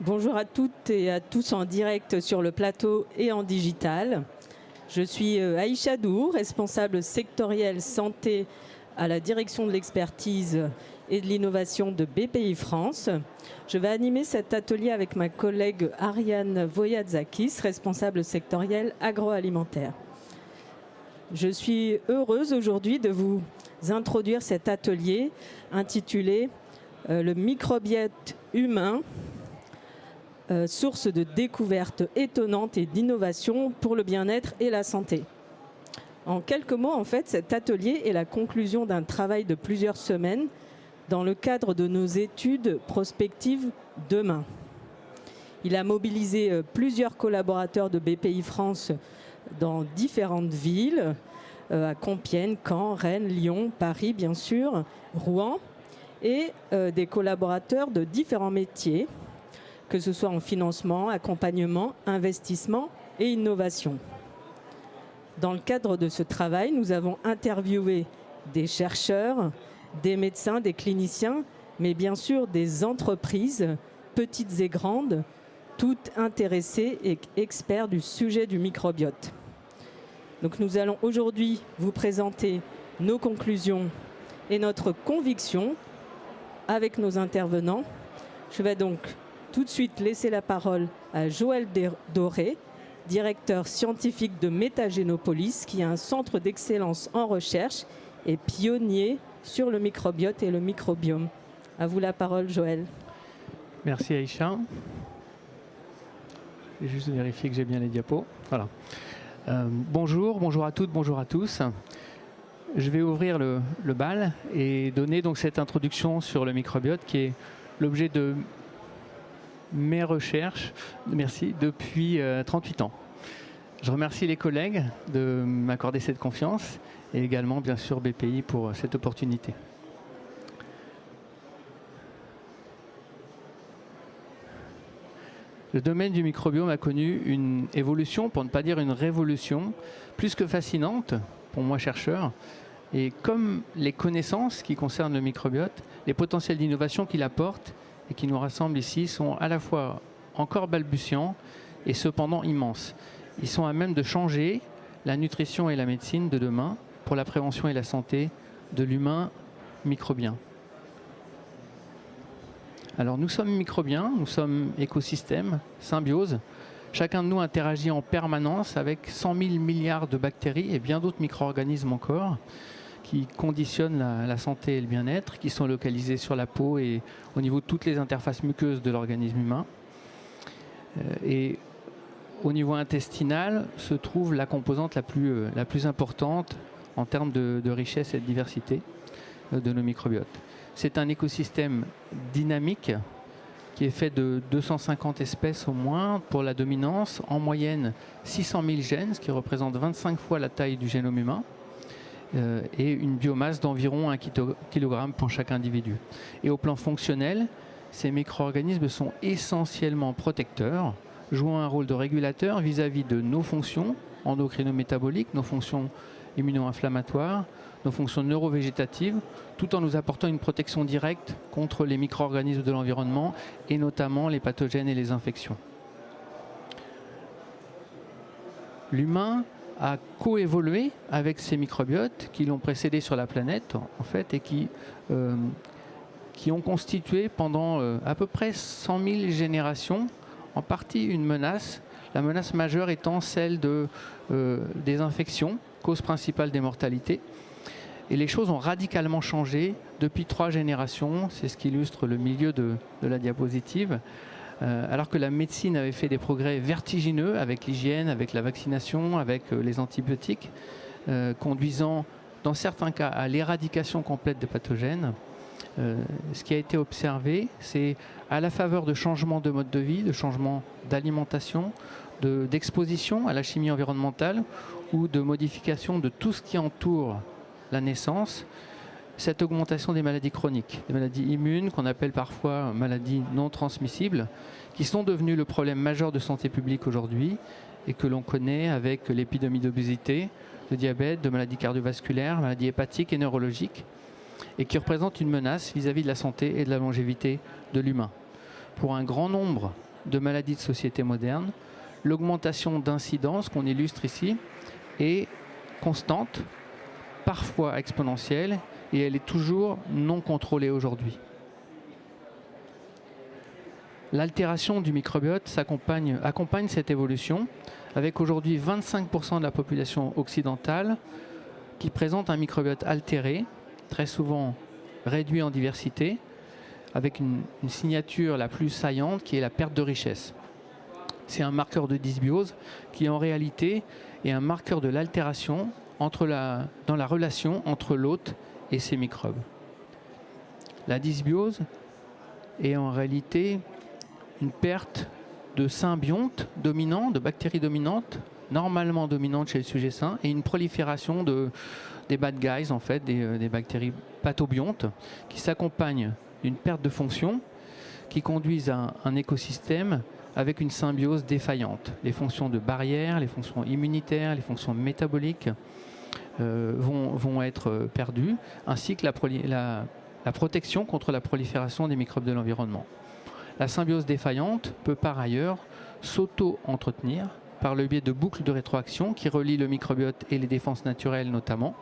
Bonjour à toutes et à tous en direct sur le plateau et en digital. Je suis Aïcha Dou, responsable sectorielle santé à la direction de l'expertise et de l'innovation de BPI France. Je vais animer cet atelier avec ma collègue Ariane Voyadzakis, responsable sectorielle agroalimentaire. Je suis heureuse aujourd'hui de vous introduire cet atelier intitulé Le microbiote humain, source de découvertes étonnantes et d'innovations pour le bien-être et la santé. En quelques mots, en fait, cet atelier est la conclusion d'un travail de plusieurs semaines dans le cadre de nos études prospectives Demain. Il a mobilisé plusieurs collaborateurs de BPI France dans différentes villes, à Compiègne, Caen, Rennes, Lyon, Paris bien sûr, Rouen, et des collaborateurs de différents métiers, que ce soit en financement, accompagnement, investissement et innovation. Dans le cadre de ce travail, nous avons interviewé des chercheurs, des médecins, des cliniciens, mais bien sûr des entreprises, petites et grandes, toutes intéressées et experts du sujet du microbiote. Donc nous allons aujourd'hui vous présenter nos conclusions et notre conviction avec nos intervenants. Je vais donc tout de suite laisser la parole à Joël Doré, directeur scientifique de Métagénopolis, qui est un centre d'excellence en recherche et pionnier sur le microbiote et le microbiome. À vous la parole, Joël. Merci Aïcha. Je vais juste vérifier que j'ai bien les diapos. Voilà. Bonjour à toutes, bonjour à tous. Je vais ouvrir le bal et donner donc cette introduction sur le microbiote qui est l'objet de mes recherches, merci, depuis 38 ans. Je remercie les collègues de m'accorder cette confiance et également bien sûr BPI pour cette opportunité. Le domaine du microbiome a connu une évolution, pour ne pas dire une révolution, plus que fascinante pour moi chercheur. Et comme les connaissances qui concernent le microbiote, les potentiels d'innovation qu'il apporte et qui nous rassemblent ici sont à la fois encore balbutiants et cependant immenses. Ils sont à même de changer la nutrition et la médecine de demain pour la prévention et la santé de l'humain microbien. Alors nous sommes microbiens, nous sommes écosystèmes, symbiose. Chacun de nous interagit en permanence avec 100 000 milliards de bactéries et bien d'autres micro-organismes encore qui conditionnent la santé et le bien-être, qui sont localisés sur la peau et au niveau de toutes les interfaces muqueuses de l'organisme humain. Et au niveau intestinal se trouve la composante la plus importante en termes de richesse et de diversité de nos microbiotes. C'est un écosystème dynamique qui est fait de 250 espèces au moins pour la dominance, en moyenne 600 000 gènes, ce qui représente 25 fois la taille du génome humain, et une biomasse d'environ 1 kg pour chaque individu. Et au plan fonctionnel, ces micro-organismes sont essentiellement protecteurs, jouant un rôle de régulateur vis-à-vis de nos fonctions endocrino-métaboliques, nos fonctions immuno-inflammatoires, nos fonctions neurovégétatives, tout en nous apportant une protection directe contre les micro-organismes de l'environnement et notamment les pathogènes et les infections. L'humain a coévolué avec ces microbiotes qui l'ont précédé sur la planète en fait et qui ont constitué pendant à peu près 100 000 générations en partie une menace, la menace majeure étant celle des infections, cause principale des mortalités. Et les choses ont radicalement changé depuis 3 générations, c'est ce qu'illustre le milieu de la diapositive. Alors que la médecine avait fait des progrès vertigineux avec l'hygiène, avec la vaccination, avec les antibiotiques, conduisant dans certains cas à l'éradication complète des pathogènes. Ce qui a été observé, c'est à la faveur de changements de mode de vie, de changements d'alimentation, d'exposition à la chimie environnementale ou de modification de tout ce qui entoure la naissance, cette augmentation des maladies chroniques, des maladies immunes qu'on appelle parfois maladies non transmissibles, qui sont devenues le problème majeur de santé publique aujourd'hui et que l'on connaît avec l'épidémie d'obésité, de diabète, de maladies cardiovasculaires, maladies hépatiques et neurologiques, et qui représentent une menace vis-à-vis de la santé et de la longévité de l'humain. Pour un grand nombre de maladies de société moderne. L'augmentation d'incidence qu'on illustre ici est constante, parfois exponentielle, et elle est toujours non contrôlée aujourd'hui. L'altération du microbiote accompagne cette évolution, avec aujourd'hui 25% de la population occidentale qui présente un microbiote altéré, très souvent réduit en diversité, avec une signature la plus saillante qui est la perte de richesse. C'est un marqueur de dysbiose qui en réalité est un marqueur de l'altération dans la relation entre l'hôte et ses microbes. La dysbiose est en réalité une perte de symbiontes dominants, de bactéries dominantes, normalement dominantes chez le sujet sain, et une prolifération des bad guys, en fait, des bactéries pathobiontes, qui s'accompagnent d'une perte de fonction, qui conduisent à un écosystème avec une symbiose défaillante. Les fonctions de barrière, les fonctions immunitaires, les fonctions métaboliques vont être perdues, ainsi que la protection contre la prolifération des microbes de l'environnement. La symbiose défaillante peut par ailleurs s'auto-entretenir par le biais de boucles de rétroaction qui relient le microbiote et les défenses naturelles notamment.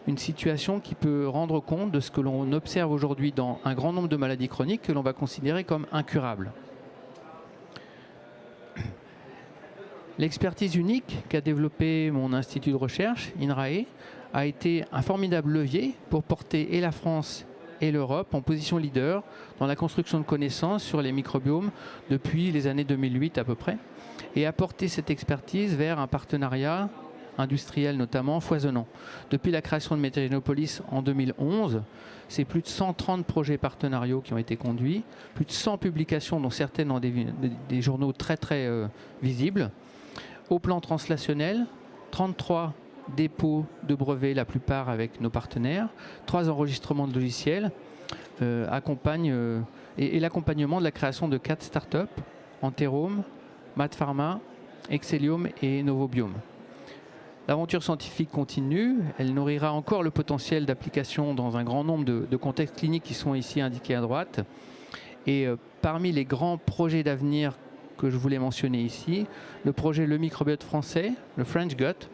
Une situation qui peut rendre compte de ce que l'on observe aujourd'hui dans un grand nombre de maladies chroniques que l'on va considérer comme incurables. L'expertise unique qu'a développée mon institut de recherche, INRAE, a été un formidable levier pour porter et la France et l'Europe en position leader dans la construction de connaissances sur les microbiomes depuis les années 2008 à peu près, et apporter cette expertise vers un partenariat industriel notamment foisonnant. Depuis la création de Métagénopolis en 2011, c'est plus de 130 projets partenariaux qui ont été conduits, plus de 100 publications dont certaines dans des journaux très visibles. Au plan translationnel, 33 dépôts de brevets, la plupart avec nos partenaires, 3 enregistrements de logiciels, et l'accompagnement de la création de 4 startups, Enterome, MadPharma, Excellium et Novobiome. L'aventure scientifique continue, elle nourrira encore le potentiel d'application dans un grand nombre de contextes cliniques qui sont ici indiqués à droite. Et parmi les grands projets d'avenir que je voulais mentionner ici, le projet Le Microbiote français, le French Gut,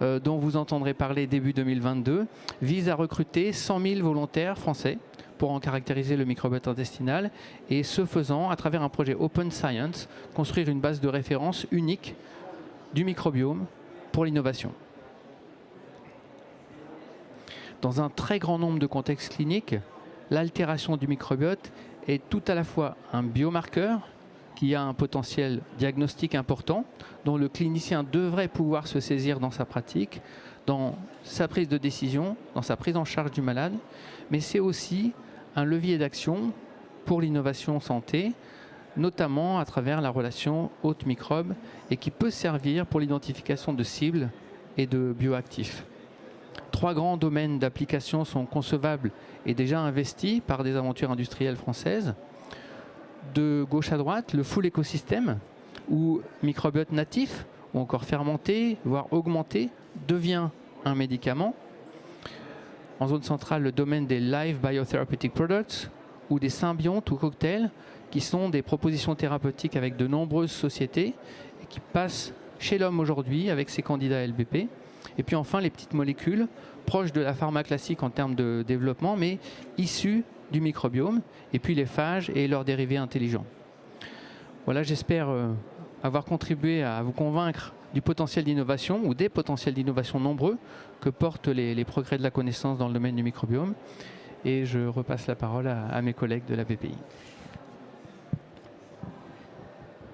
dont vous entendrez parler début 2022, vise à recruter 100 000 volontaires français pour en caractériser le microbiote intestinal et ce faisant, à travers un projet Open Science, construire une base de référence unique du microbiome pour l'innovation. Dans un très grand nombre de contextes cliniques, l'altération du microbiote est tout à la fois un biomarqueur qui a un potentiel diagnostique important, dont le clinicien devrait pouvoir se saisir dans sa pratique, dans sa prise de décision, dans sa prise en charge du malade, mais c'est aussi un levier d'action pour l'innovation santé, notamment à travers la relation hôte-microbe et qui peut servir pour l'identification de cibles et de bioactifs. 3 grands domaines d'application sont concevables et déjà investis par des aventures industrielles françaises. De gauche à droite, le full écosystème, où microbiote natif, ou encore fermenté, voire augmenté, devient un médicament. En zone centrale, le domaine des live biotherapeutic products, ou des symbiontes ou cocktails, qui sont des propositions thérapeutiques avec de nombreuses sociétés, et qui passent chez l'homme aujourd'hui avec ses candidats LBP. Et puis enfin, les petites molécules, proches de la pharma classique en termes de développement, mais issues du microbiome, et puis les phages et leurs dérivés intelligents. Voilà, j'espère avoir contribué à vous convaincre du potentiel d'innovation ou des potentiels d'innovation nombreux que portent les progrès de la connaissance dans le domaine du microbiome. Et je repasse la parole à mes collègues de la BPI.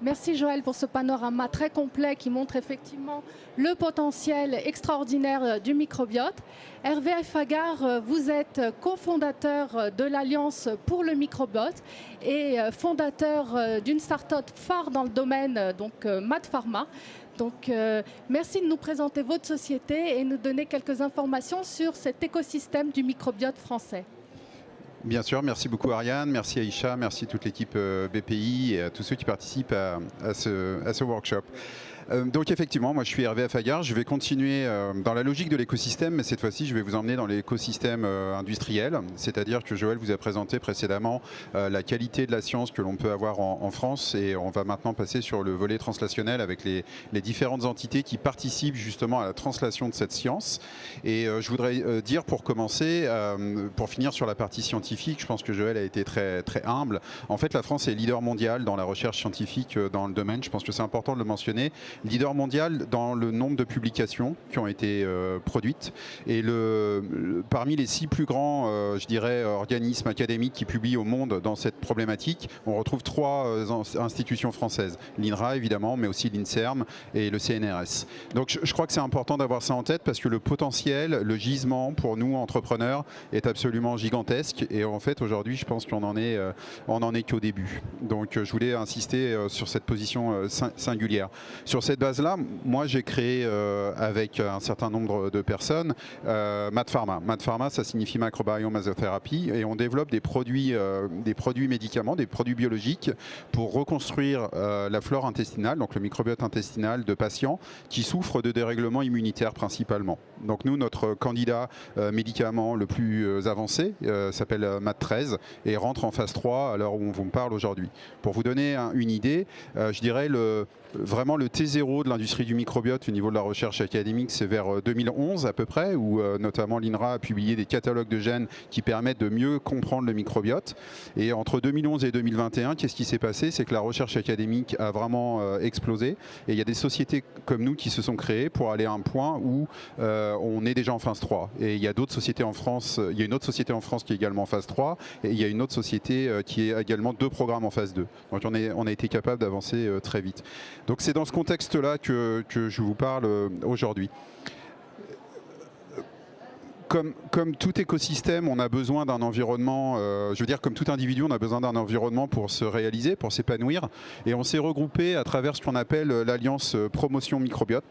Merci Joël pour ce panorama très complet qui montre effectivement le potentiel extraordinaire du microbiote. Hervé Fagar, vous êtes cofondateur de l'Alliance pour le microbiote et fondateur d'une start-up phare dans le domaine, donc MadPharma. Donc merci de nous présenter votre société et nous donner quelques informations sur cet écosystème du microbiote français. Bien sûr, merci beaucoup Ariane, merci Aïcha, merci toute l'équipe BPI et à tous ceux qui participent à ce workshop. Donc effectivement, moi je suis Hervé Affagar, je vais continuer dans la logique de l'écosystème, mais cette fois-ci je vais vous emmener dans l'écosystème industriel, c'est-à-dire que Joël vous a présenté précédemment la qualité de la science que l'on peut avoir en France, et on va maintenant passer sur le volet translationnel avec les différentes entités qui participent justement à la translation de cette science. Et je voudrais dire pour commencer, pour finir sur la partie scientifique, je pense que Joël a été très, très humble. En fait, la France est leader mondial dans la recherche scientifique dans le domaine, je pense que c'est important de le mentionner. Leader mondial dans le nombre de publications qui ont été produites. Et parmi les 6 plus grands, je dirais, organismes académiques qui publient au monde dans cette problématique, on retrouve 3 institutions françaises. L'INRA, évidemment, mais aussi l'INSERM et le CNRS. Donc je crois que c'est important d'avoir ça en tête parce que le potentiel, le gisement pour nous, entrepreneurs, est absolument gigantesque. Et en fait, aujourd'hui, je pense qu'on en est qu'au début. Donc je voulais insister sur cette position singulière. Sur cette base-là, moi j'ai créé avec un certain nombre de personnes MadPharma. MadPharma, ça signifie Microbiome as a Therapy, et on développe des produits médicaments, des produits biologiques pour reconstruire la flore intestinale, donc le microbiote intestinal de patients qui souffrent de dérèglements immunitaires principalement. Donc nous, notre candidat médicament le plus avancé s'appelle MAD13 et rentre en phase 3 à l'heure où on vous parle aujourd'hui. Pour vous donner une idée, je dirais vraiment le T0 de l'industrie du microbiote au niveau de la recherche académique, c'est vers 2011 à peu près, où notamment l'INRA a publié des catalogues de gènes qui permettent de mieux comprendre le microbiote. Et entre 2011 et 2021, qu'est-ce qui s'est passé? C'est que la recherche académique a vraiment explosé. Et il y a des sociétés comme nous qui se sont créées pour aller à un point où on est déjà en phase 3. Et il y a d'autres sociétés en France, il y a une autre société en France qui est également en phase 3, et il y a une autre société qui est également 2 programmes en phase 2. Donc on a été capable d'avancer très vite. Donc c'est dans ce contexte-là que je vous parle aujourd'hui. Comme tout écosystème, on a besoin d'un environnement, je veux dire comme tout individu, on a besoin d'un environnement pour se réaliser, pour s'épanouir. Et on s'est regroupé à travers ce qu'on appelle l'Alliance Promotion Microbiote.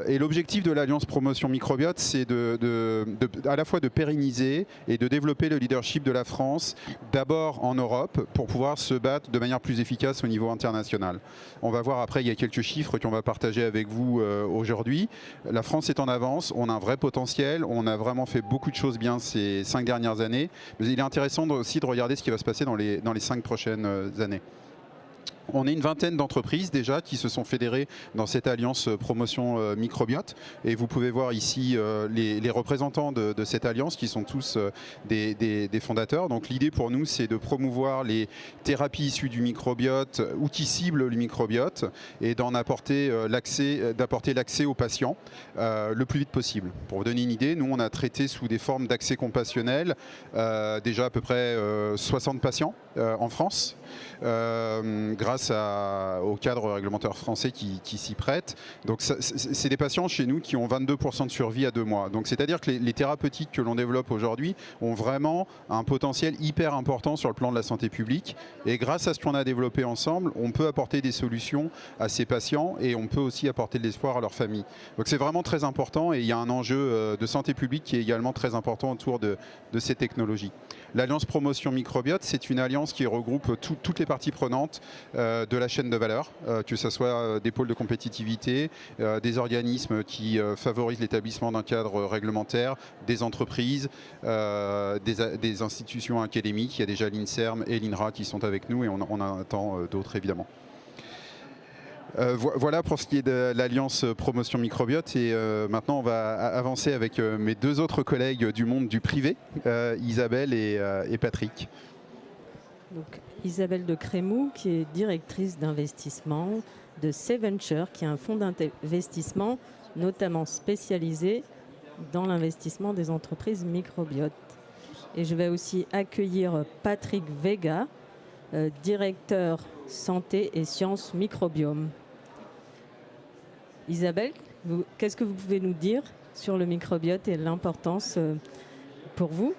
Et l'objectif de l'Alliance Promotion Microbiote, c'est à la fois de pérenniser et de développer le leadership de la France, d'abord en Europe, pour pouvoir se battre de manière plus efficace au niveau international. On va voir après, il y a quelques chiffres qu'on va partager avec vous aujourd'hui. La France est en avance, on a un vrai potentiel. On a vraiment fait beaucoup de choses bien ces 5 dernières années. Mais il est intéressant aussi de regarder ce qui va se passer dans les 5 prochaines années. On est une vingtaine d'entreprises déjà qui se sont fédérées dans cette alliance promotion microbiote. Et vous pouvez voir ici les représentants de cette alliance qui sont tous des fondateurs. Donc l'idée pour nous, c'est de promouvoir les thérapies issues du microbiote ou qui ciblent le microbiote et d'en apporter l'accès aux patients le plus vite possible. Pour vous donner une idée, nous on a traité sous des formes d'accès compassionnel déjà à peu près 60 patients en France. Grâce au cadre réglementaire français qui s'y prête. Donc c'est des patients chez nous qui ont 22% de survie à 2 mois. Donc c'est-à-dire que les thérapeutiques que l'on développe aujourd'hui ont vraiment un potentiel hyper important sur le plan de la santé publique. Et grâce à ce qu'on a développé ensemble, on peut apporter des solutions à ces patients et on peut aussi apporter de l'espoir à leur famille. Donc c'est vraiment très important et il y a un enjeu de santé publique qui est également très important autour de ces technologies. L'Alliance Promotion Microbiote, c'est une alliance qui regroupe toutes les parties prenantes de la chaîne de valeur, que ce soit des pôles de compétitivité, des organismes qui favorisent l'établissement d'un cadre réglementaire, des entreprises, des institutions académiques. Il y a déjà l'INSERM et l'INRA qui sont avec nous et on en attend d'autres évidemment. Voilà pour ce qui est de l'Alliance Promotion Microbiote et maintenant on va avancer avec mes 2 autres collègues du monde du privé, Isabelle et Patrick. Donc, Isabelle de Crémou, qui est directrice d'investissement de Seventure, qui est un fonds d'investissement notamment spécialisé dans l'investissement des entreprises microbiotes. Et je vais aussi accueillir Patrick Vega, directeur santé et sciences microbiome. Isabelle, qu'est-ce que vous pouvez nous dire sur le microbiote et l'importance pour vous?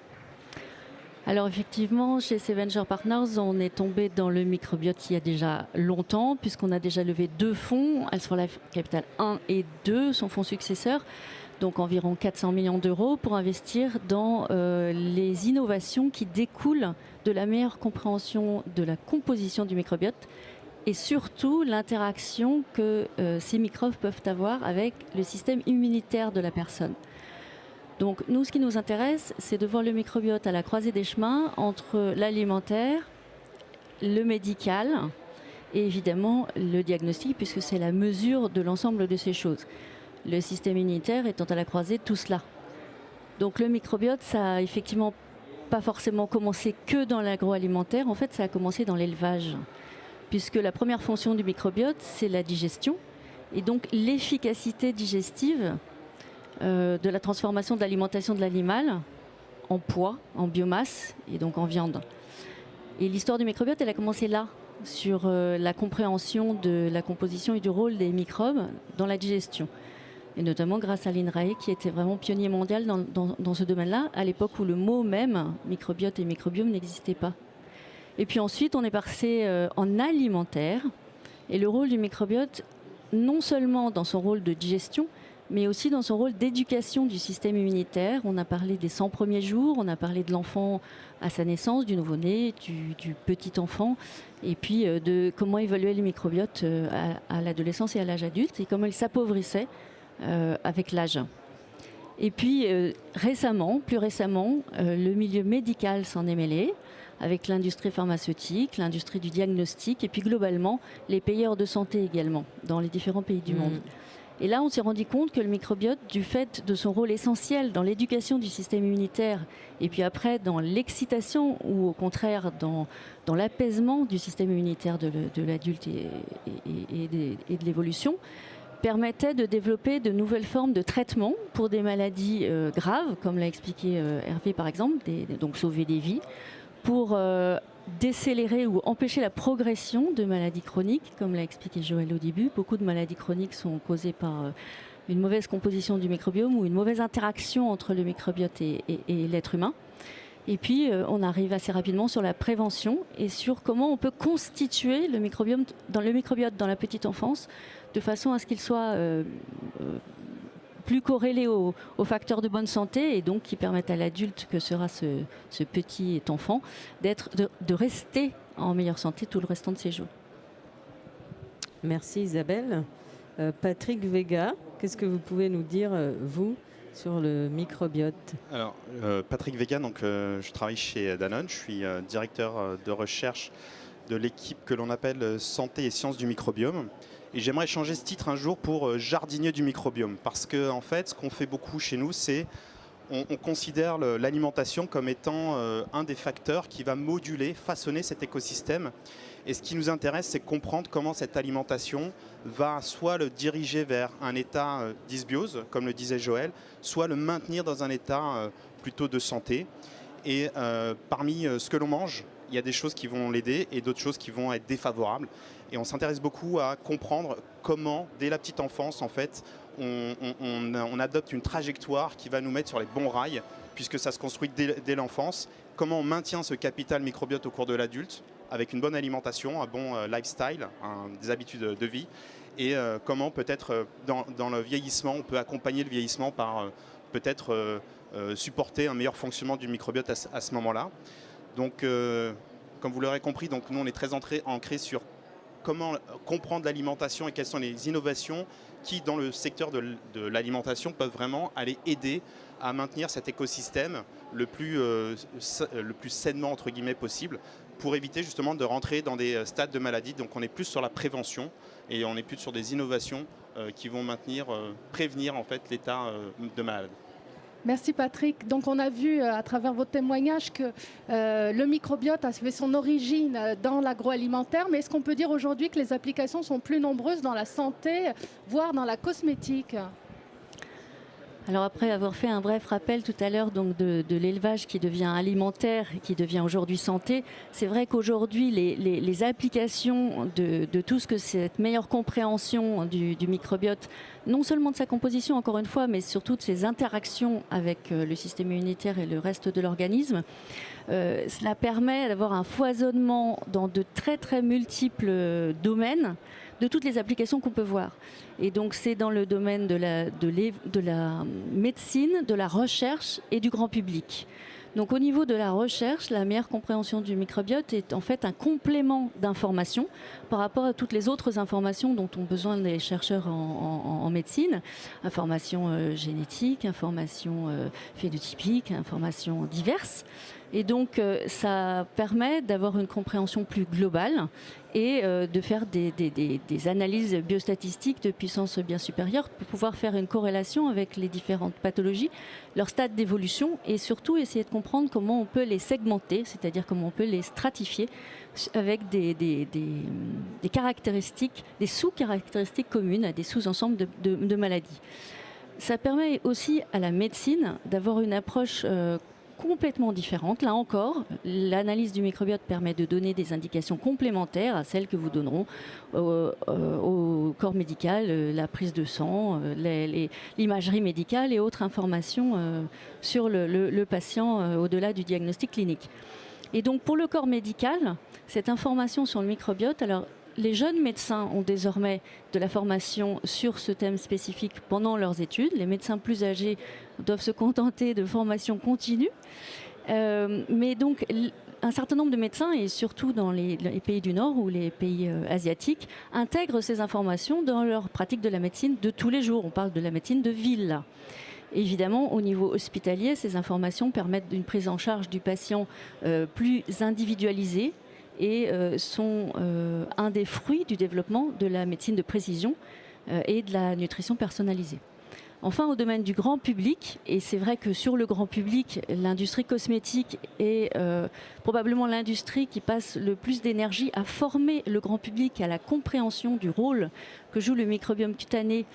Alors effectivement, chez Seventure Partners, on est tombé dans le microbiote il y a déjà longtemps, puisqu'on a déjà levé 2 fonds, Health4Life Capital 1 et 2, son fonds successeur, donc environ 400 millions d'euros, pour investir dans les innovations qui découlent de la meilleure compréhension de la composition du microbiote et surtout l'interaction que ces microbes peuvent avoir avec le système immunitaire de la personne. Donc nous, ce qui nous intéresse, c'est de voir le microbiote à la croisée des chemins entre l'alimentaire, le médical et évidemment le diagnostic, puisque c'est la mesure de l'ensemble de ces choses. Le système immunitaire étant à la croisée de tout cela. Donc le microbiote, ça a effectivement pas forcément commencé que dans l'agroalimentaire, en fait ça a commencé dans l'élevage, puisque la première fonction du microbiote, c'est la digestion, et donc l'efficacité digestive de la transformation de l'alimentation de l'animal en poids, en biomasse, et donc en viande. Et l'histoire du microbiote, elle a commencé là, sur la compréhension de la composition et du rôle des microbes dans la digestion. Et notamment grâce à l'INRAE, qui était vraiment pionnier mondial dans ce domaine-là, à l'époque où le mot même, microbiote et microbiome, n'existait pas. Et puis ensuite, on est passé en alimentaire, et le rôle du microbiote, non seulement dans son rôle de digestion, mais aussi dans son rôle d'éducation du système immunitaire. On a parlé des 100 premiers jours, on a parlé de l'enfant à sa naissance, du nouveau-né, du petit enfant, et puis de comment évoluer le microbiote à l'adolescence et à l'âge adulte, et comment il s'appauvrissait avec l'âge. Et puis plus récemment, le milieu médical s'en est mêlé, avec l'industrie pharmaceutique, l'industrie du diagnostic, et puis globalement les payeurs de santé également, dans les différents pays du monde. Et là, on s'est rendu compte que le microbiote, du fait de son rôle essentiel dans l'éducation du système immunitaire, et puis après dans l'excitation, ou au contraire dans l'apaisement du système immunitaire de l'adulte et de l'évolution, permettait de développer de nouvelles formes de traitement pour des maladies graves, comme l'a expliqué Hervé par exemple, donc sauver des vies, pour décélérer ou empêcher la progression de maladies chroniques, comme l'a expliqué Joël au début. Beaucoup de maladies chroniques sont causées par une mauvaise composition du microbiome ou une mauvaise interaction entre le microbiote et l'être humain. Et puis, on arrive assez rapidement sur la prévention et sur comment on peut constituer le microbiote dans la petite enfance de façon à ce qu'il soit plus corrélé aux facteurs de bonne santé et donc qui permettent à l'adulte que sera ce petit enfant de rester en meilleure santé tout le restant de ses jours. Merci Isabelle. Patrick Vega, qu'est-ce que vous pouvez nous dire, vous, sur le microbiote? Alors, Patrick Vega, donc, je travaille chez Danone, je suis directeur de recherche de l'équipe que l'on appelle Santé et Sciences du microbiome. Et j'aimerais changer ce titre un jour pour jardinier du microbiome. Parce que, en fait, ce qu'on fait beaucoup chez nous, c'est on considère l'alimentation comme étant un des facteurs qui va moduler, façonner cet écosystème. Et ce qui nous intéresse, c'est comprendre comment cette alimentation va soit le diriger vers un état dysbiose, comme le disait Joël, soit le maintenir dans un état plutôt de santé. Et parmi ce que l'on mange, il y a des choses qui vont l'aider et d'autres choses qui vont être défavorables. Et on s'intéresse beaucoup à comprendre comment, dès la petite enfance, en fait, on adopte une trajectoire qui va nous mettre sur les bons rails, puisque ça se construit dès l'enfance. Comment on maintient ce capital microbiote au cours de l'adulte, avec une bonne alimentation, un bon lifestyle, des habitudes de vie, et comment peut-être dans le vieillissement, on peut accompagner le vieillissement par peut-être supporter un meilleur fonctionnement du microbiote à ce moment-là. Donc, comme vous l'aurez compris, donc, nous on est très ancré sur comment comprendre l'alimentation et quelles sont les innovations qui, dans le secteur de l'alimentation, peuvent vraiment aller aider à maintenir cet écosystème le plus sainement entre guillemets possible, pour éviter justement de rentrer dans des stades de maladie. Donc on est plus sur la prévention et on est plus sur des innovations qui vont prévenir en fait l'état de malade. Merci Patrick. Donc on a vu à travers votre témoignage que le microbiote a fait son origine dans l'agroalimentaire, mais est-ce qu'on peut dire aujourd'hui que les applications sont plus nombreuses dans la santé, voire dans la cosmétique ? Alors après avoir fait un bref rappel tout à l'heure donc de l'élevage qui devient alimentaire et qui devient aujourd'hui santé, c'est vrai qu'aujourd'hui les applications de tout ce que cette meilleure compréhension du microbiote, non seulement de sa composition encore une fois, mais surtout de ses interactions avec le système immunitaire et le reste de l'organisme, cela permet d'avoir un foisonnement dans de très très multiples domaines de toutes les applications qu'on peut voir. Et donc c'est dans le domaine de la médecine, de la recherche et du grand public. Donc au niveau de la recherche, la meilleure compréhension du microbiote est en fait un complément d'informations par rapport à toutes les autres informations dont ont besoin les chercheurs en médecine. Informations génétiques, informations phénotypiques, informations diverses. Et donc ça permet d'avoir une compréhension plus globale et de faire des analyses biostatistiques de puissance bien supérieure pour pouvoir faire une corrélation avec les différentes pathologies, leur stade d'évolution et surtout essayer de comprendre comment on peut les segmenter, c'est-à-dire comment on peut les stratifier avec des caractéristiques, des sous-caractéristiques communes à des sous-ensembles de maladies. Ça permet aussi à la médecine d'avoir une approche complètement différente. Là encore, l'analyse du microbiote permet de donner des indications complémentaires à celles que vous donneront au corps médical, la prise de sang, l'imagerie médicale et autres informations sur le patient au-delà du diagnostic clinique. Et donc pour le corps médical, cette information sur le microbiote, alors les jeunes médecins ont désormais de la formation sur ce thème spécifique pendant leurs études. Les médecins plus âgés doivent se contenter de formation continue. Mais donc, un certain nombre de médecins, et surtout dans les pays du Nord ou les pays asiatiques, intègrent ces informations dans leur pratique de la médecine de tous les jours. On parle de la médecine de ville, là. Évidemment, au niveau hospitalier, ces informations permettent une prise en charge du patient plus individualisée, et sont un des fruits du développement de la médecine de précision et de la nutrition personnalisée. Enfin, au domaine du grand public, et c'est vrai que sur le grand public, l'industrie cosmétique est probablement l'industrie qui passe le plus d'énergie à former le grand public à la compréhension du rôle que joue le microbiote cutané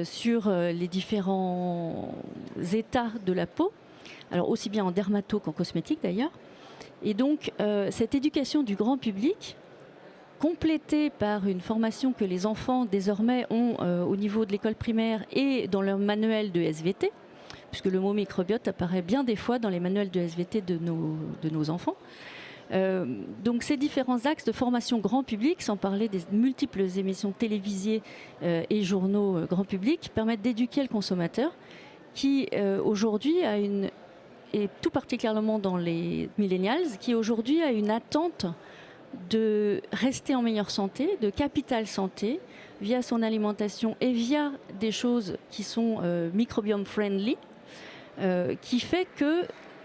sur les différents états de la peau, alors aussi bien en dermato qu'en cosmétique d'ailleurs. Et donc, cette éducation du grand public, complétée par une formation que les enfants désormais ont au niveau de l'école primaire et dans leur manuel de SVT, puisque le mot microbiote apparaît bien des fois dans les manuels de SVT de nos enfants. Donc ces différents axes de formation grand public, sans parler des multiples émissions télévisées et journaux grand public, permettent d'éduquer le consommateur qui aujourd'hui a une... et tout particulièrement dans les millennials, qui aujourd'hui a une attente de rester en meilleure santé, de capital santé, via son alimentation et via des choses qui sont microbiome friendly, qui fait que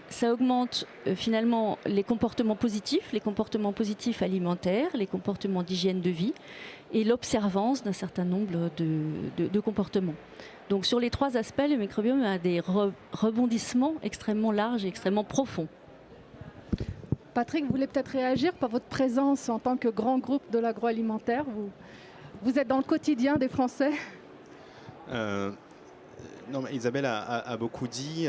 ça augmente finalement les comportements positifs alimentaires, les comportements d'hygiène de vie et l'observance d'un certain nombre de comportements. Donc sur les trois aspects, le microbiome a des rebondissements extrêmement larges et extrêmement profonds. Patrick, vous voulez peut-être réagir par votre présence en tant que grand groupe de l'agroalimentaire. Vous êtes dans le quotidien des Français. Non, Isabelle a beaucoup dit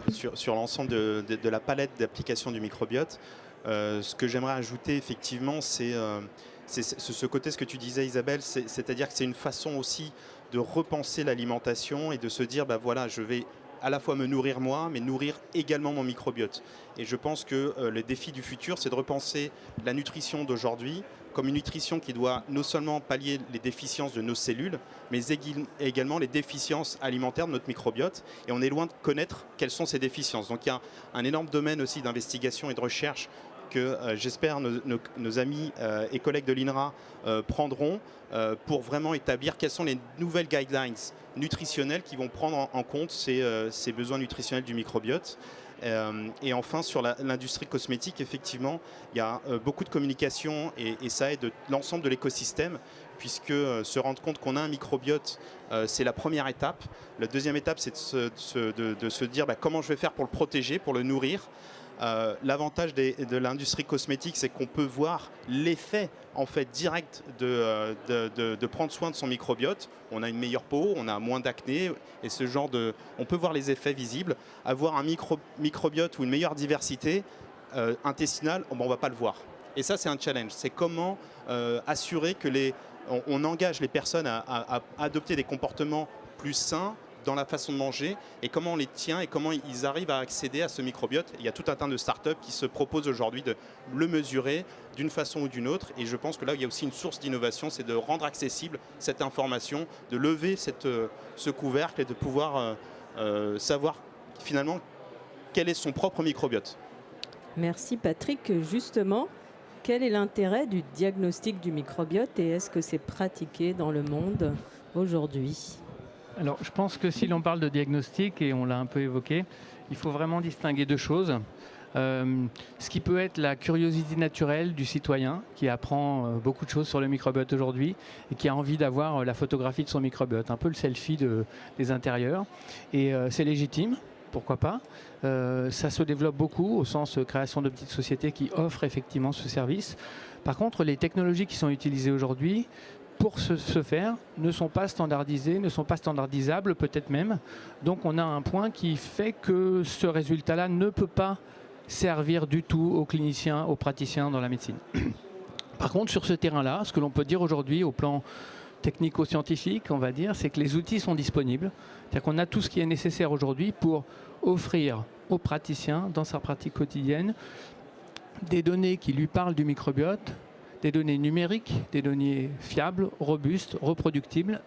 sur l'ensemble de la palette d'applications du microbiote. Ce que j'aimerais ajouter effectivement, c'est ce côté, ce que tu disais Isabelle, c'est-à-dire que c'est une façon aussi de repenser l'alimentation et de se dire, bah voilà, je vais à la fois me nourrir moi, mais nourrir également mon microbiote. Et je pense que le défi du futur, c'est de repenser la nutrition d'aujourd'hui comme une nutrition qui doit non seulement pallier les déficiences de nos cellules, mais également les déficiences alimentaires de notre microbiote. Et on est loin de connaître quelles sont ces déficiences. Donc il y a un énorme domaine aussi d'investigation et de recherche que j'espère nos amis et collègues de l'INRA prendront pour vraiment établir quelles sont les nouvelles guidelines nutritionnelles qui vont prendre en compte ces besoins nutritionnels du microbiote. Et enfin, sur l'industrie cosmétique, effectivement, il y a beaucoup de communication et ça aide l'ensemble de l'écosystème, puisque se rendre compte qu'on a un microbiote, c'est la première étape. La deuxième étape, c'est de se dire comment je vais faire pour le protéger, pour le nourrir. L'avantage de l'industrie cosmétique, c'est qu'on peut voir l'effet en fait direct de prendre soin de son microbiote. On a une meilleure peau, on a moins d'acné et ce genre on peut voir les effets visibles. Avoir un microbiote ou une meilleure diversité intestinale, on ne va pas le voir. Et ça, c'est un challenge. C'est comment assurer que on engage les personnes à adopter des comportements plus sains dans la façon de manger et comment on les tient et comment ils arrivent à accéder à ce microbiote. Il y a tout un tas de startups qui se proposent aujourd'hui de le mesurer d'une façon ou d'une autre et je pense que là il y a aussi une source d'innovation, c'est de rendre accessible cette information, de lever ce couvercle et de pouvoir savoir finalement quel est son propre microbiote. Merci Patrick. Justement, quel est l'intérêt du diagnostic du microbiote et est-ce que c'est pratiqué dans le monde aujourd'hui? Alors, je pense que si l'on parle de diagnostic, et on l'a un peu évoqué, il faut vraiment distinguer deux choses. Ce qui peut être la curiosité naturelle du citoyen qui apprend beaucoup de choses sur le microbiote aujourd'hui et qui a envie d'avoir la photographie de son microbiote, un peu le selfie des intérieurs. Et c'est légitime, pourquoi pas. Ça se développe beaucoup au sens création de petites sociétés qui offrent effectivement ce service. Par contre, les technologies qui sont utilisées aujourd'hui pour ce faire ne sont pas standardisées, ne sont pas standardisables peut-être même. Donc on a un point qui fait que ce résultat-là ne peut pas servir du tout aux cliniciens, aux praticiens dans la médecine. Par contre, sur ce terrain-là, ce que l'on peut dire aujourd'hui au plan technico-scientifique, on va dire, c'est que les outils sont disponibles. C'est-à-dire qu'on a tout ce qui est nécessaire aujourd'hui pour offrir aux praticiens, dans sa pratique quotidienne, des données qui lui parlent du microbiote, des données numériques, des données fiables, robustes, reproductibles,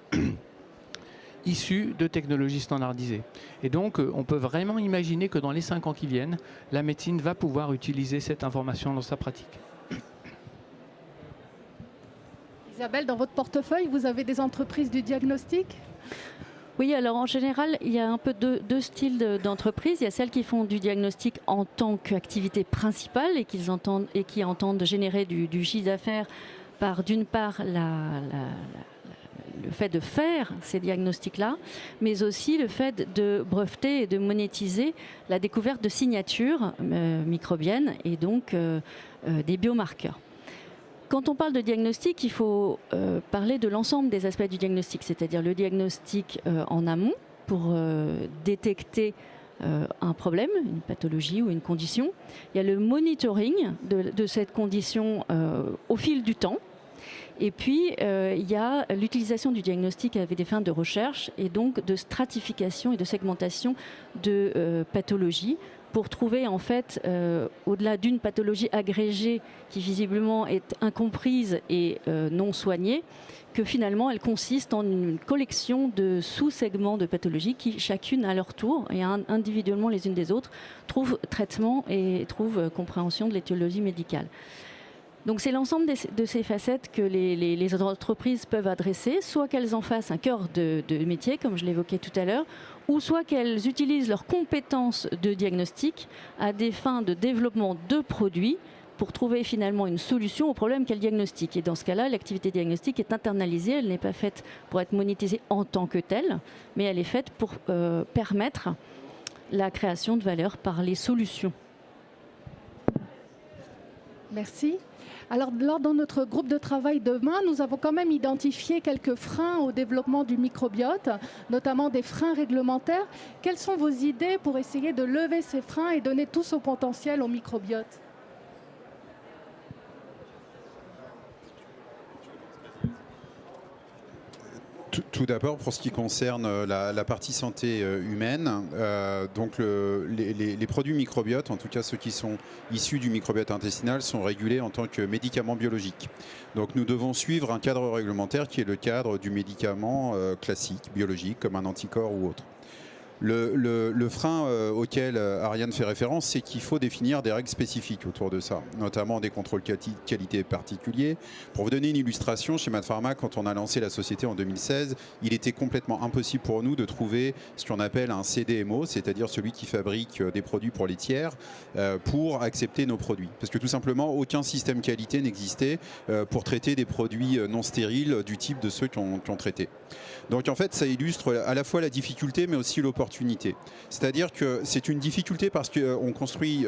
issus de technologies standardisées. Et donc, on peut vraiment imaginer que dans les 5 ans qui viennent, la médecine va pouvoir utiliser cette information dans sa pratique. Isabelle, dans votre portefeuille, vous avez des entreprises du diagnostic? Oui, alors en général, il y a un peu deux styles d'entreprises. Il y a celles qui font du diagnostic en tant qu'activité principale et qui entendent générer du chiffre d'affaires par, d'une part, le fait de faire ces diagnostics-là, mais aussi le fait de breveter et de monétiser la découverte de signatures microbiennes et donc des biomarqueurs. Quand on parle de diagnostic, il faut parler de l'ensemble des aspects du diagnostic, c'est-à-dire le diagnostic en amont pour détecter un problème, une pathologie ou une condition. Il y a le monitoring de cette condition au fil du temps. Et puis, il y a l'utilisation du diagnostic avec des fins de recherche et donc de stratification et de segmentation de pathologies pour trouver, en fait, au-delà d'une pathologie agrégée qui visiblement est incomprise et non soignée, que finalement, elle consiste en une collection de sous-segments de pathologies qui, chacune à leur tour et individuellement les unes des autres, trouvent traitement et trouvent compréhension de l'étiologie médicale. Donc c'est l'ensemble de ces facettes que les entreprises peuvent adresser, soit qu'elles en fassent un cœur de métier, comme je l'évoquais tout à l'heure, ou soit qu'elles utilisent leurs compétences de diagnostic à des fins de développement de produits pour trouver finalement une solution au problème qu'elles diagnostiquent. Et dans ce cas-là, l'activité diagnostique est internalisée, elle n'est pas faite pour être monétisée en tant que telle, mais elle est faite pour permettre la création de valeur par les solutions. Merci. Alors, dans notre groupe de travail demain, nous avons quand même identifié quelques freins au développement du microbiote, notamment des freins réglementaires. Quelles sont vos idées pour essayer de lever ces freins et donner tout son potentiel au microbiote ? Tout d'abord, pour ce qui concerne la partie santé humaine, donc les produits microbiotes, en tout cas ceux qui sont issus du microbiote intestinal, sont régulés en tant que médicaments biologiques. Donc nous devons suivre un cadre réglementaire qui est le cadre du médicament classique, biologique, comme un anticorps ou autre. Le frein auquel Ariane fait référence, c'est qu'il faut définir des règles spécifiques autour de ça, notamment des contrôles qualité particuliers. Pour vous donner une illustration, chez Madpharma, quand on a lancé la société en 2016, il était complètement impossible pour nous de trouver ce qu'on appelle un CDMO, c'est-à-dire celui qui fabrique des produits pour les tiers, pour accepter nos produits. Parce que tout simplement, aucun système qualité n'existait pour traiter des produits non stériles du type de ceux qui ont traité. Donc en fait, ça illustre à la fois la difficulté, mais aussi l'opportunité. C'est-à-dire que c'est une difficulté parce qu'on construit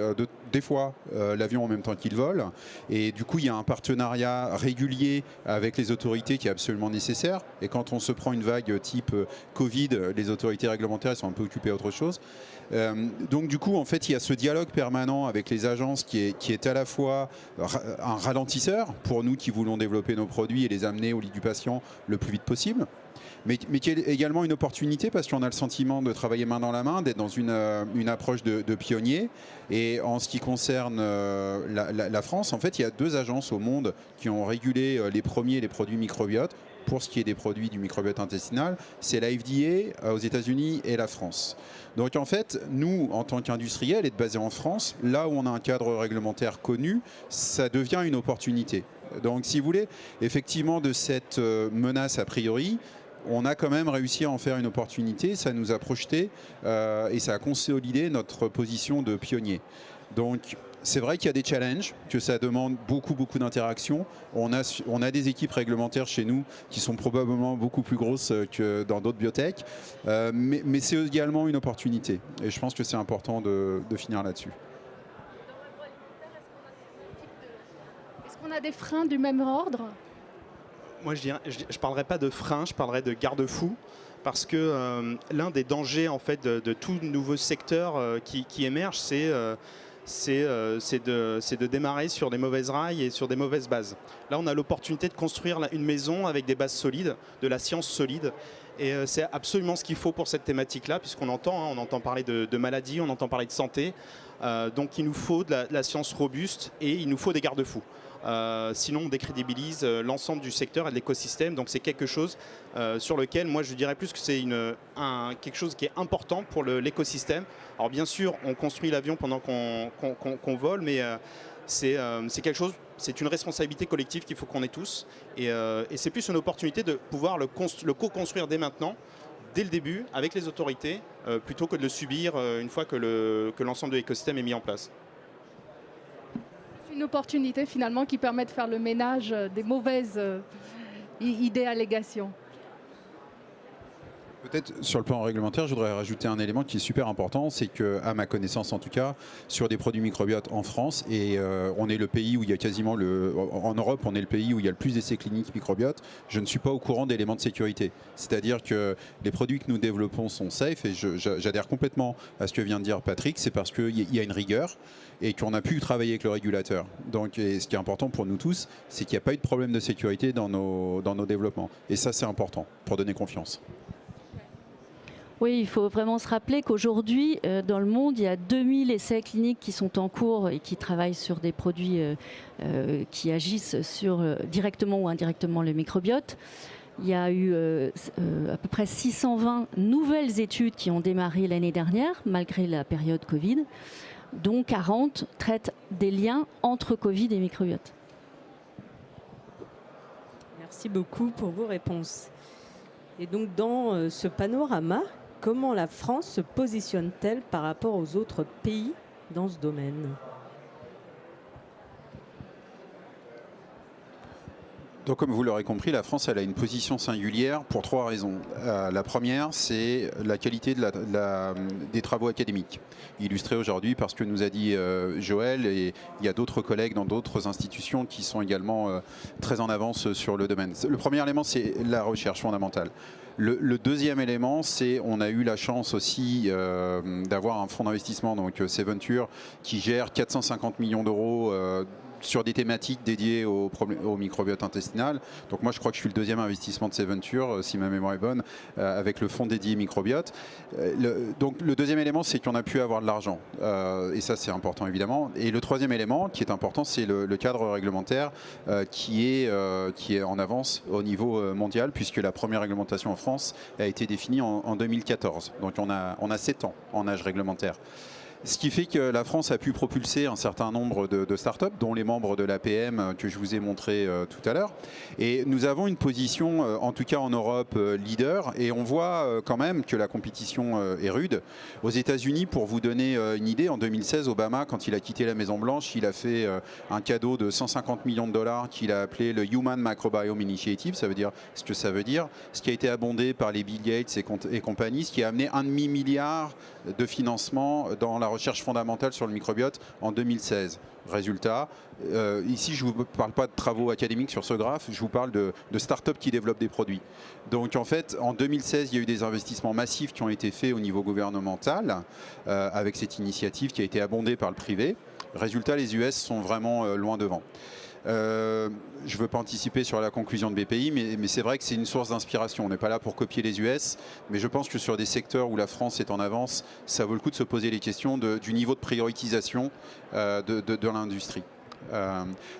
des fois l'avion en même temps qu'il vole. Et du coup, il y a un partenariat régulier avec les autorités qui est absolument nécessaire. Et quand on se prend une vague type Covid, les autorités réglementaires sont un peu occupées à autre chose. Donc du coup, en fait, il y a ce dialogue permanent avec les agences qui est à la fois un ralentisseur pour nous qui voulons développer nos produits et les amener au lit du patient le plus vite possible. Mais qui est également une opportunité parce qu'on a le sentiment de travailler main dans la main, d'être dans une approche de pionnier. Et en ce qui concerne la France, en fait, il y a 2 agences au monde qui ont régulé les produits microbiotes. pour ce qui est des produits du microbiote intestinal, c'est la FDA aux États-Unis et la France. Donc en fait, nous, en tant qu'industriels, être basés en France, là où on a un cadre réglementaire connu, ça devient une opportunité. Donc si vous voulez, effectivement, de cette menace a priori, on a quand même réussi à en faire une opportunité, ça nous a projeté et ça a consolidé notre position de pionnier. Donc c'est vrai qu'il y a des challenges, que ça demande beaucoup d'interactions. On a des équipes réglementaires chez nous qui sont probablement beaucoup plus grosses que dans d'autres biotech, mais c'est également une opportunité. Et je pense que c'est important de finir là-dessus. Est-ce qu'on a des freins du même ordre? Moi, je ne parlerai pas de frein, je parlerai de garde-fou. Parce que l'un des dangers en fait, de tout nouveau secteur qui émerge, c'est de démarrer sur des mauvaises rails et sur des mauvaises bases. Là, on a l'opportunité de construire une maison avec des bases solides, de la science solide. Et c'est absolument ce qu'il faut pour cette thématique-là, puisqu'on entend, on entend parler de maladies, on entend parler de santé. Donc il nous faut de la science robuste et il nous faut des garde-fous. Sinon on décrédibilise l'ensemble du secteur et de l'écosystème, donc c'est quelque chose sur lequel moi je dirais plus que c'est quelque chose qui est important pour l'écosystème. Alors bien sûr on construit l'avion pendant qu'on vole, mais c'est quelque chose, c'est une responsabilité collective qu'il faut qu'on ait tous, et c'est plus une opportunité de pouvoir le co-construire dès maintenant, dès le début avec les autorités, plutôt que de le subir une fois que l'ensemble de l'écosystème est mis en place. Une opportunité finalement qui permet de faire le ménage des mauvaises idées, allégations. Peut-être sur le plan réglementaire, je voudrais rajouter un élément qui est super important, c'est qu'à ma connaissance en tout cas, sur des produits microbiotes en France, et on est le pays où il y a quasiment en Europe, on est le pays où il y a le plus d'essais cliniques microbiotes, je ne suis pas au courant d'éléments de sécurité. C'est-à-dire que les produits que nous développons sont safe, et j'adhère complètement à ce que vient de dire Patrick, c'est parce qu'il y a une rigueur et qu'on a pu travailler avec le régulateur. Donc, et ce qui est important pour nous tous, c'est qu'il n'y a pas eu de problème de sécurité dans nos développements. Et ça, c'est important pour donner confiance. Oui, il faut vraiment se rappeler qu'aujourd'hui, dans le monde, il y a 2000 essais cliniques qui sont en cours et qui travaillent sur des produits qui agissent sur directement ou indirectement le microbiote. Il y a eu à peu près 620 nouvelles études qui ont démarré l'année dernière, malgré la période Covid, dont 40 traitent des liens entre Covid et microbiote. Merci beaucoup pour vos réponses. Et donc dans ce panorama, comment la France se positionne-t-elle par rapport aux autres pays dans ce domaine ? Donc, comme vous l'aurez compris, la France elle a une position singulière pour 3 raisons. La première, c'est la qualité des travaux académiques, illustrés aujourd'hui par ce que nous a dit Joël, et il y a d'autres collègues dans d'autres institutions qui sont également très en avance sur le domaine. Le premier élément, c'est la recherche fondamentale. Le deuxième élément, c'est on a eu la chance aussi d'avoir un fonds d'investissement, donc Seventure, qui gère 450 millions d'euros sur des thématiques dédiées au microbiote intestinal. Donc moi je crois que je suis le deuxième investissement de Seventure, si ma mémoire est bonne, avec le fonds dédié microbiote. Donc le deuxième élément, c'est qu'on a pu avoir de l'argent. Et ça c'est important évidemment. Et le troisième élément qui est important, c'est le cadre réglementaire qui est en avance au niveau mondial, puisque la première réglementation en France a été définie en 2014. Donc on a 7 ans en âge réglementaire. Ce qui fait que la France a pu propulser un certain nombre de startups, dont les membres de l'APM que je vous ai montré tout à l'heure. Et nous avons une position, en tout cas en Europe, leader. Et on voit quand même que la compétition est rude. Aux États-Unis, pour vous donner une idée, en 2016, Obama, quand il a quitté la Maison-Blanche, il a fait un cadeau de 150 millions de dollars qu'il a appelé le Human Microbiome Initiative. Ça veut dire ce que ça veut dire. Ce qui a été abondé par les Bill Gates et compagnie, ce qui a amené 1,5 milliard de financement dans la recherche fondamentale sur le microbiote en 2016. Résultat, ici je ne vous parle pas de travaux académiques sur ce graphe, je vous parle de startups qui développent des produits. Donc en fait, en 2016, il y a eu des investissements massifs qui ont été faits au niveau gouvernemental avec cette initiative qui a été abondée par le privé. Résultat, les US sont vraiment loin devant. Je ne veux pas anticiper sur la conclusion de BPI, mais c'est vrai que c'est une source d'inspiration. On n'est pas là pour copier les US, mais je pense que sur des secteurs où la France est en avance, ça vaut le coup de se poser les questions du niveau de prioritisation de l'industrie.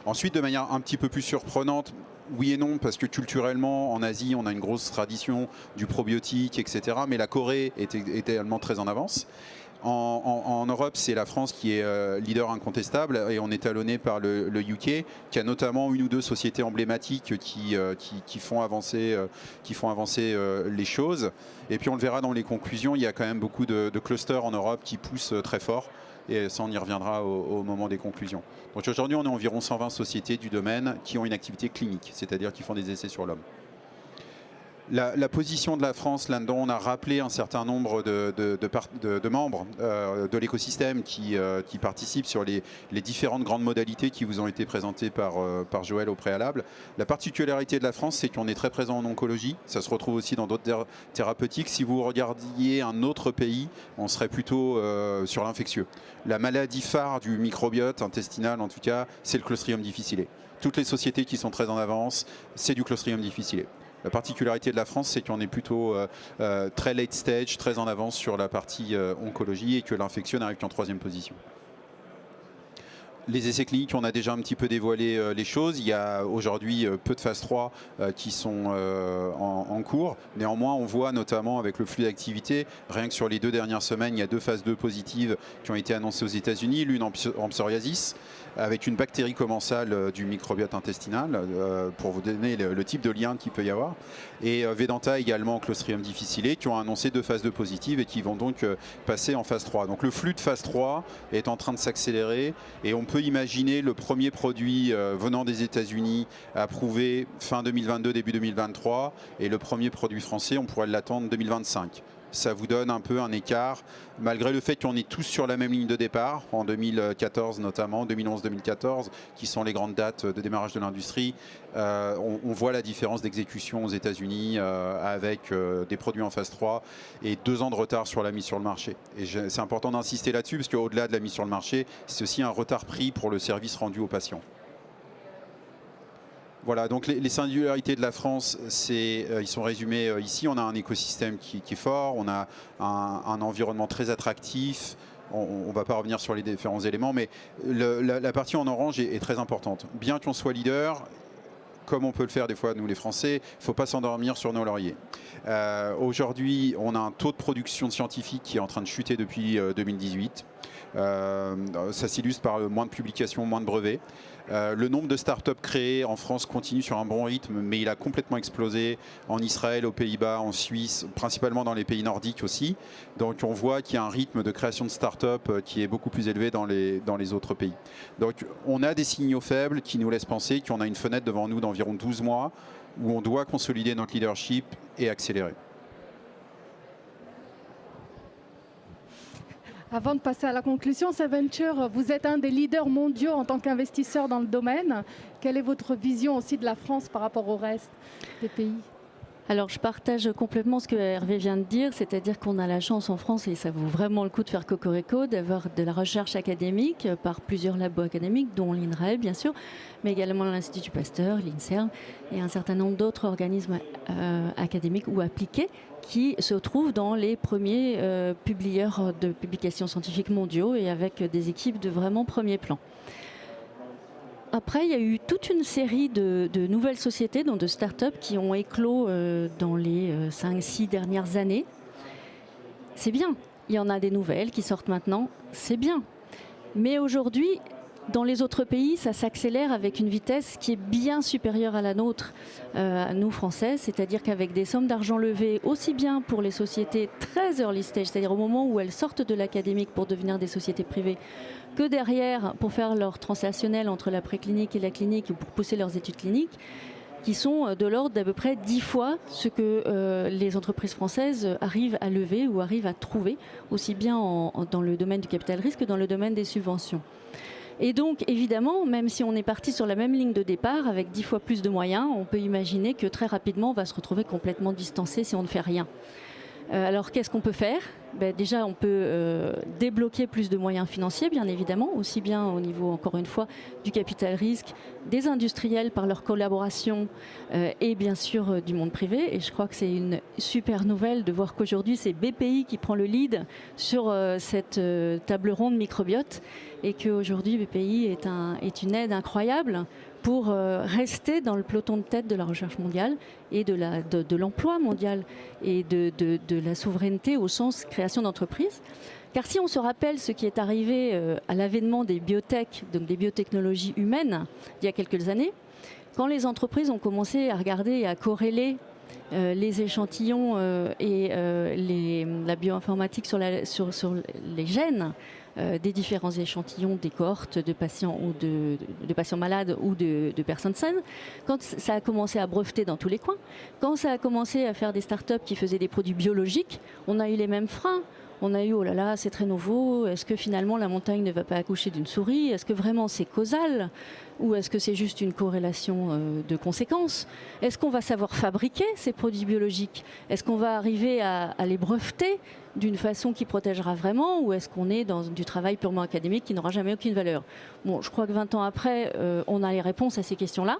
Ensuite, de manière un petit peu plus surprenante, oui et non, parce que culturellement, en Asie, on a une grosse tradition du probiotique, etc. Mais la Corée est également très en avance. En Europe, c'est la France qui est leader incontestable et on est talonné par le UK, qui a notamment une ou deux sociétés emblématiques qui font avancer les choses. Et puis on le verra dans les conclusions, il y a quand même beaucoup de clusters en Europe qui poussent très fort. Et ça, on y reviendra au moment des conclusions. Donc aujourd'hui, on est environ 120 sociétés du domaine qui ont une activité clinique, c'est-à-dire qui font des essais sur l'homme. La position de la France là-dedans, on a rappelé un certain nombre de membres de l'écosystème qui participent sur les différentes grandes modalités qui vous ont été présentées par Joël au préalable. La particularité de la France, c'est qu'on est très présent en oncologie. Ça se retrouve aussi dans d'autres thérapeutiques. Si vous regardiez un autre pays, on serait plutôt sur l'infectieux. La maladie phare du microbiote intestinal, en tout cas, c'est le Clostridium difficile. Toutes les sociétés qui sont très en avance, c'est du Clostridium difficile. La particularité de la France, c'est qu'on est plutôt très late stage, très en avance sur la partie oncologie et que l'infectieux n'arrive qu'en 3e position. Les essais cliniques, on a déjà un petit peu dévoilé les choses. Il y a aujourd'hui peu de phase 3 qui sont en cours. Néanmoins, on voit notamment avec le flux d'activité, rien que sur les 2 dernières semaines, il y a 2 phases 2 positives qui ont été annoncées aux États-Unis, l'une en psoriasis, avec une bactérie commensale du microbiote intestinal, pour vous donner le type de lien qu'il peut y avoir. Et Vedanta également, Clostridium difficile, qui ont annoncé 2 phases 2 positives et qui vont donc passer en phase 3. Donc le flux de phase 3 est en train de s'accélérer et on peut imaginer le premier produit venant des États-Unis approuvé fin 2022, début 2023, et le premier produit français, on pourrait l'attendre 2025. Ça vous donne un peu un écart, malgré le fait qu'on est tous sur la même ligne de départ, en 2014 notamment, 2011-2014, qui sont les grandes dates de démarrage de l'industrie. On voit la différence d'exécution aux États-Unis avec des produits en phase 3 et 2 ans de retard sur la mise sur le marché. Et c'est important d'insister là-dessus, parce qu'au-delà de la mise sur le marché, c'est aussi un retard pris pour le service rendu aux patients. Voilà, donc les singularités de la France, ils sont résumés ici. On a un écosystème qui est fort, on a un environnement très attractif. On ne va pas revenir sur les différents éléments, mais la partie en orange est très importante. Bien qu'on soit leader, comme on peut le faire des fois nous les Français, il ne faut pas s'endormir sur nos lauriers. Aujourd'hui, on a un taux de production scientifique qui est en train de chuter depuis 2018. Ça s'illustre par moins de publications, moins de brevets. Le nombre de startups créées en France continue sur un bon rythme, mais il a complètement explosé en Israël, aux Pays-Bas, en Suisse, principalement dans les pays nordiques aussi. Donc on voit qu'il y a un rythme de création de startups qui est beaucoup plus élevé dans les autres pays. Donc on a des signaux faibles qui nous laissent penser qu'on a une fenêtre devant nous d'environ 12 mois où on doit consolider notre leadership et accélérer. Avant de passer à la conclusion, SeVenture, vous êtes un des leaders mondiaux en tant qu'investisseur dans le domaine. Quelle est votre vision aussi de la France par rapport au reste des pays ? Alors, je partage complètement ce que Hervé vient de dire, c'est-à-dire qu'on a la chance en France, et ça vaut vraiment le coup de faire cocorico, d'avoir de la recherche académique par plusieurs labos académiques, dont l'INRAE, bien sûr, mais également l'Institut Pasteur, l'INSERM, et un certain nombre d'autres organismes académiques ou appliqués qui se trouvent dans les premiers publieurs de publications scientifiques mondiaux et avec des équipes de vraiment premier plan. Après, il y a eu toute une série de nouvelles sociétés, donc de start-up, qui ont éclos dans les 5-6 dernières années. C'est bien. Il y en a des nouvelles qui sortent maintenant. C'est bien. Mais aujourd'hui, dans les autres pays, ça s'accélère avec une vitesse qui est bien supérieure à la nôtre, à nous Français. C'est-à-dire qu'avec des sommes d'argent levées, aussi bien pour les sociétés très early stage, c'est-à-dire au moment où elles sortent de l'académique pour devenir des sociétés privées, que derrière, pour faire leur translationnel entre la préclinique et la clinique, ou pour pousser leurs études cliniques, qui sont de l'ordre d'à peu près 10 fois ce que les entreprises françaises arrivent à lever ou arrivent à trouver, aussi bien dans le domaine du capital risque que dans le domaine des subventions. Et donc, évidemment, même si on est parti sur la même ligne de départ, avec 10 fois plus de moyens, on peut imaginer que très rapidement, on va se retrouver complètement distancé si on ne fait rien. Alors, qu'est-ce qu'on peut faire ? déjà on peut débloquer plus de moyens financiers, bien évidemment, aussi bien au niveau, encore une fois, du capital risque, des industriels par leur collaboration et bien sûr du monde privé. Et je crois que c'est une super nouvelle de voir qu'aujourd'hui c'est BPI qui prend le lead sur cette table ronde microbiote et qu'aujourd'hui BPI est une aide incroyable pour rester dans le peloton de tête de la recherche mondiale et de l'emploi mondial et de la souveraineté au sens création d'entreprises. Car si on se rappelle ce qui est arrivé à l'avènement des biotech, donc des biotechnologies humaines, il y a quelques années, quand les entreprises ont commencé à regarder et à corréler les échantillons et la bioinformatique sur les gènes des différents échantillons des cohortes de patients ou de patients malades ou de personnes saines, quand ça a commencé à breveter dans tous les coins, quand ça a commencé à faire des startups qui faisaient des produits biologiques, on a eu les mêmes freins. On a eu, oh là là, c'est très nouveau, est-ce que finalement la montagne ne va pas accoucher d'une souris? Est-ce que vraiment c'est causal? Ou est-ce que c'est juste une corrélation de conséquences? Est-ce qu'on va savoir fabriquer ces produits biologiques? Est-ce qu'on va arriver à les breveter d'une façon qui protégera vraiment? Ou est-ce qu'on est dans du travail purement académique qui n'aura jamais aucune valeur? Bon, je crois que 20 ans après, on a les réponses à ces questions-là.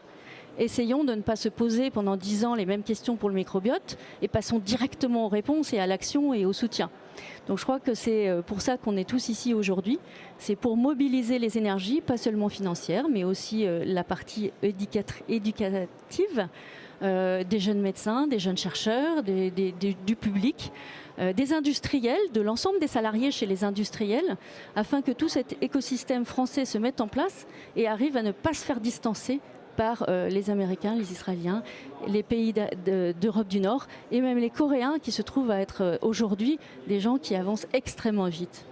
Essayons de ne pas se poser pendant 10 ans les mêmes questions pour le microbiote et passons directement aux réponses et à l'action et au soutien. Donc je crois que c'est pour ça qu'on est tous ici aujourd'hui. C'est pour mobiliser les énergies, pas seulement financières, mais aussi la partie éducative des jeunes médecins, des jeunes chercheurs, du public, des industriels, de l'ensemble des salariés chez les industriels, afin que tout cet écosystème français se mette en place et arrive à ne pas se faire distancer par les Américains, les Israéliens, les pays d'Europe du Nord et même les Coréens qui se trouvent à être aujourd'hui des gens qui avancent extrêmement vite.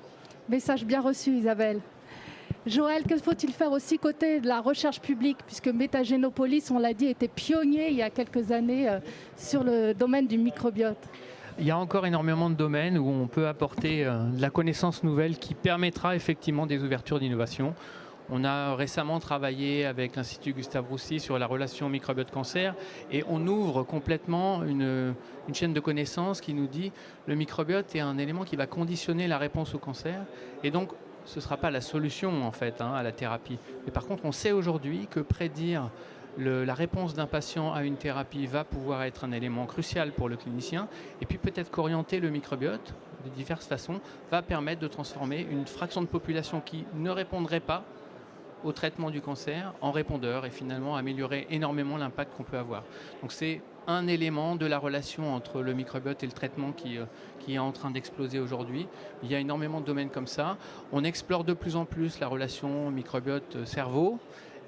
Message bien reçu, Isabelle. Joël, que faut-il faire aussi côté de la recherche publique, puisque Métagénopolis, on l'a dit, était pionnier il y a quelques années sur le domaine du microbiote? Il y a encore énormément de domaines où on peut apporter de la connaissance nouvelle qui permettra effectivement des ouvertures d'innovation. On a récemment travaillé avec l'Institut Gustave Roussy sur la relation microbiote-cancer et on ouvre complètement une chaîne de connaissances qui nous dit que le microbiote est un élément qui va conditionner la réponse au cancer et donc ce ne sera pas la solution en fait à la thérapie. Mais par contre, on sait aujourd'hui que prédire la réponse d'un patient à une thérapie va pouvoir être un élément crucial pour le clinicien et puis peut-être qu'orienter le microbiote de diverses façons va permettre de transformer une fraction de population qui ne répondrait pas au traitement du cancer en répondeur et finalement améliorer énormément l'impact qu'on peut avoir. Donc c'est un élément de la relation entre le microbiote et le traitement qui est en train d'exploser aujourd'hui. Il y a énormément de domaines comme ça. On explore de plus en plus la relation microbiote-cerveau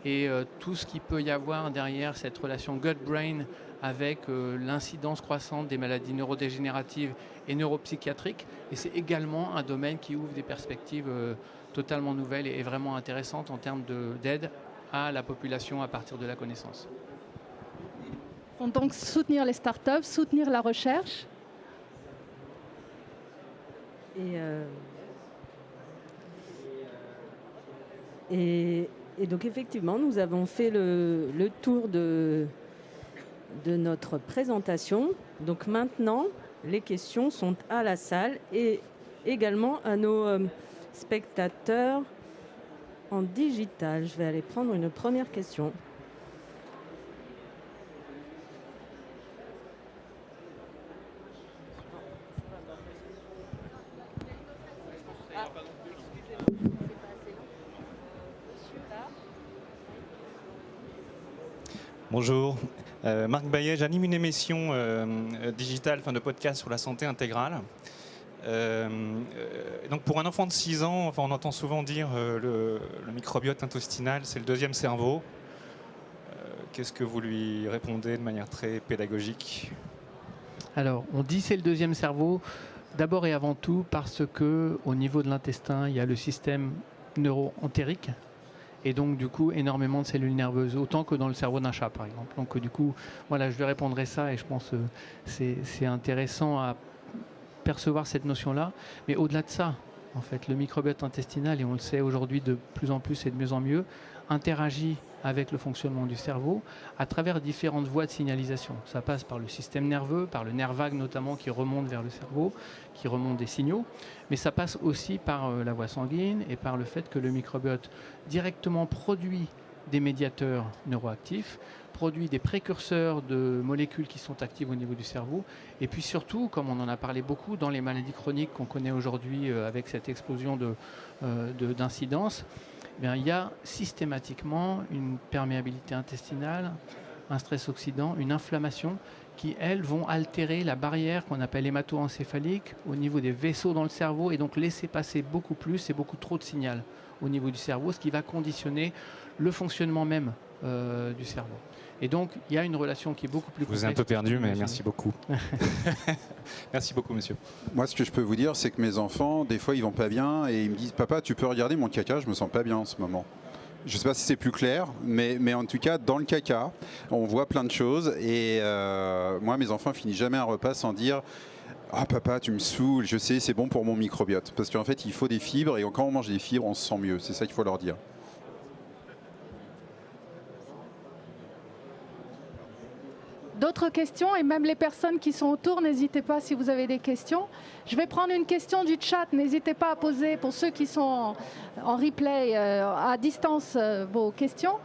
et tout ce qu'il peut y avoir derrière cette relation gut-brain avec l'incidence croissante des maladies neurodégénératives et neuropsychiatriques. Et c'est également un domaine qui ouvre des perspectives totalement nouvelles et vraiment intéressantes en termes d'aide à la population à partir de la connaissance. Donc soutenir les startups, soutenir la recherche. Et donc effectivement, nous avons fait le tour de notre présentation. Donc maintenant, les questions sont à la salle et également à nos spectateurs en digital. Je vais aller prendre une première question. Bonjour, Marc Baillet, j'anime une émission digitale, de podcast sur la santé intégrale. Donc pour un enfant de 6 ans, on entend souvent dire le microbiote intestinal, c'est le deuxième cerveau. Qu'est-ce que vous lui répondez de manière très pédagogique? Alors, on dit c'est le deuxième cerveau, d'abord et avant tout parce qu'au niveau de l'intestin, il y a le système neuro-entérique. Et donc, du coup, énormément de cellules nerveuses, autant que dans le cerveau d'un chat, par exemple. Donc, du coup, voilà, je lui répondrai ça et je pense que c'est intéressant à percevoir cette notion-là. Mais au-delà de ça, En fait, le microbiote intestinal, et on le sait aujourd'hui de plus en plus et de mieux en mieux, interagit avec le fonctionnement du cerveau à travers différentes voies de signalisation. Ça passe par le système nerveux, par le nerf vague notamment qui remonte vers le cerveau, qui remonte des signaux, mais ça passe aussi par la voie sanguine et par le fait que le microbiote directement produit des médiateurs neuroactifs, produit des précurseurs de molécules qui sont actives au niveau du cerveau, et puis surtout, comme on en a parlé beaucoup dans les maladies chroniques qu'on connaît aujourd'hui avec cette explosion d'incidence, il y a systématiquement une perméabilité intestinale, un stress oxydant, une inflammation qui, elles, vont altérer la barrière qu'on appelle hémato-encéphalique au niveau des vaisseaux dans le cerveau et donc laisser passer beaucoup plus et beaucoup trop de signal au niveau du cerveau, ce qui va conditionner le fonctionnement même du cerveau. Et donc, il y a une relation qui est beaucoup plus complexe. Vous êtes un peu perdu, mais merci beaucoup. Merci beaucoup, monsieur. Moi, ce que je peux vous dire, c'est que mes enfants, des fois, ils vont pas bien et ils me disent « Papa, tu peux regarder mon caca, je me sens pas bien en ce moment ». Je ne sais pas si c'est plus clair, mais en tout cas, dans le caca, on voit plein de choses. Et moi, mes enfants finissent jamais un repas sans dire « Ah papa, tu me saoules, je sais, c'est bon pour mon microbiote ». Parce qu'en fait, il faut des fibres et quand on mange des fibres, on se sent mieux. C'est ça qu'il faut leur dire. D'autres questions, et même les personnes qui sont autour, n'hésitez pas si vous avez des questions. Je vais prendre une question du chat, n'hésitez pas à poser, pour ceux qui sont en replay à distance, vos questions.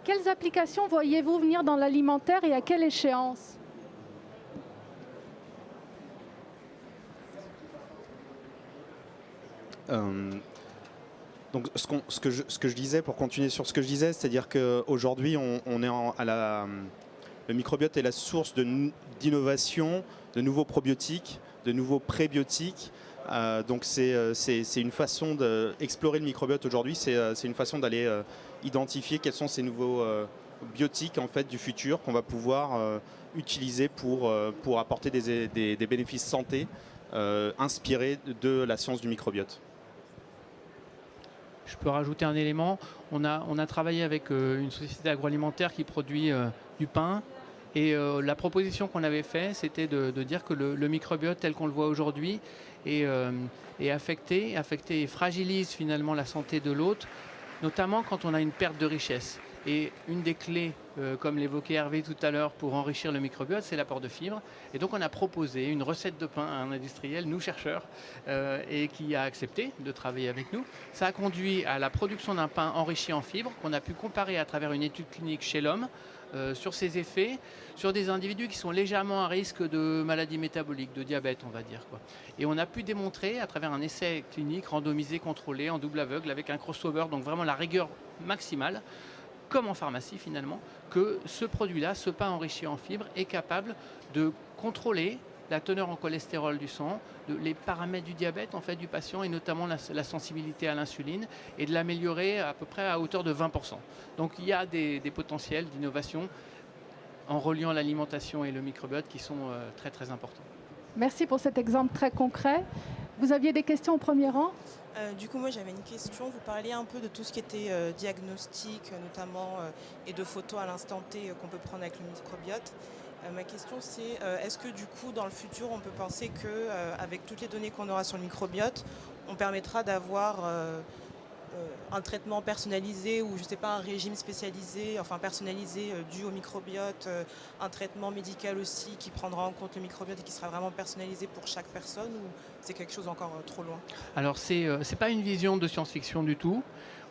Quelles applications voyez-vous venir dans l'alimentaire et à quelle échéance ? Donc, ce que je disais, pour continuer sur ce que je disais, c'est-à-dire qu'aujourd'hui, on est le microbiote est la source d'innovation, de nouveaux probiotiques, de nouveaux prébiotiques. Donc c'est une façon d'explorer le microbiote aujourd'hui, c'est une façon d'aller identifier quels sont ces nouveaux biotiques en fait, du futur qu'on va pouvoir utiliser pour apporter des bénéfices santé inspirés de la science du microbiote. Je peux rajouter un élément. On a travaillé avec une société agroalimentaire qui produit du pain. Et la proposition qu'on avait faite, c'était de dire que le microbiote tel qu'on le voit aujourd'hui est affecté et fragilise finalement la santé de l'hôte, notamment quand on a une perte de richesse. Et une des clés, comme l'évoquait Hervé tout à l'heure, pour enrichir le microbiote, c'est l'apport de fibres. Et donc on a proposé une recette de pain à un industriel, nous chercheurs, et qui a accepté de travailler avec nous. Ça a conduit à la production d'un pain enrichi en fibres qu'on a pu comparer à travers une étude clinique chez l'homme, sur ses effets, sur des individus qui sont légèrement à risque de maladies métaboliques, de diabète, on va dire, quoi. Et on a pu démontrer, à travers un essai clinique randomisé, contrôlé, en double aveugle, avec un crossover, donc vraiment la rigueur maximale, comme en pharmacie finalement, que ce produit-là, ce pain enrichi en fibres, est capable de contrôler la teneur en cholestérol du sang, les paramètres du diabète en fait, du patient et notamment la sensibilité à l'insuline et de l'améliorer à peu près à hauteur de 20%. Donc il y a des potentiels d'innovation en reliant l'alimentation et le microbiote qui sont très très importants. Merci pour cet exemple très concret. Vous aviez des questions au premier rang ? Du coup, moi j'avais une question. Vous parliez un peu de tout ce qui était diagnostic, notamment, et de photos à l'instant T qu'on peut prendre avec le microbiote. Ma question c'est, est-ce que du coup, dans le futur, on peut penser qu'avec toutes les données qu'on aura sur le microbiote, on permettra d'avoir un traitement personnalisé ou je sais pas, un régime spécialisé, enfin personnalisé dû au microbiote, un traitement médical aussi qui prendra en compte le microbiote et qui sera vraiment personnalisé pour chaque personne, ou c'est quelque chose encore trop loin? Alors c'est pas une vision de science-fiction du tout.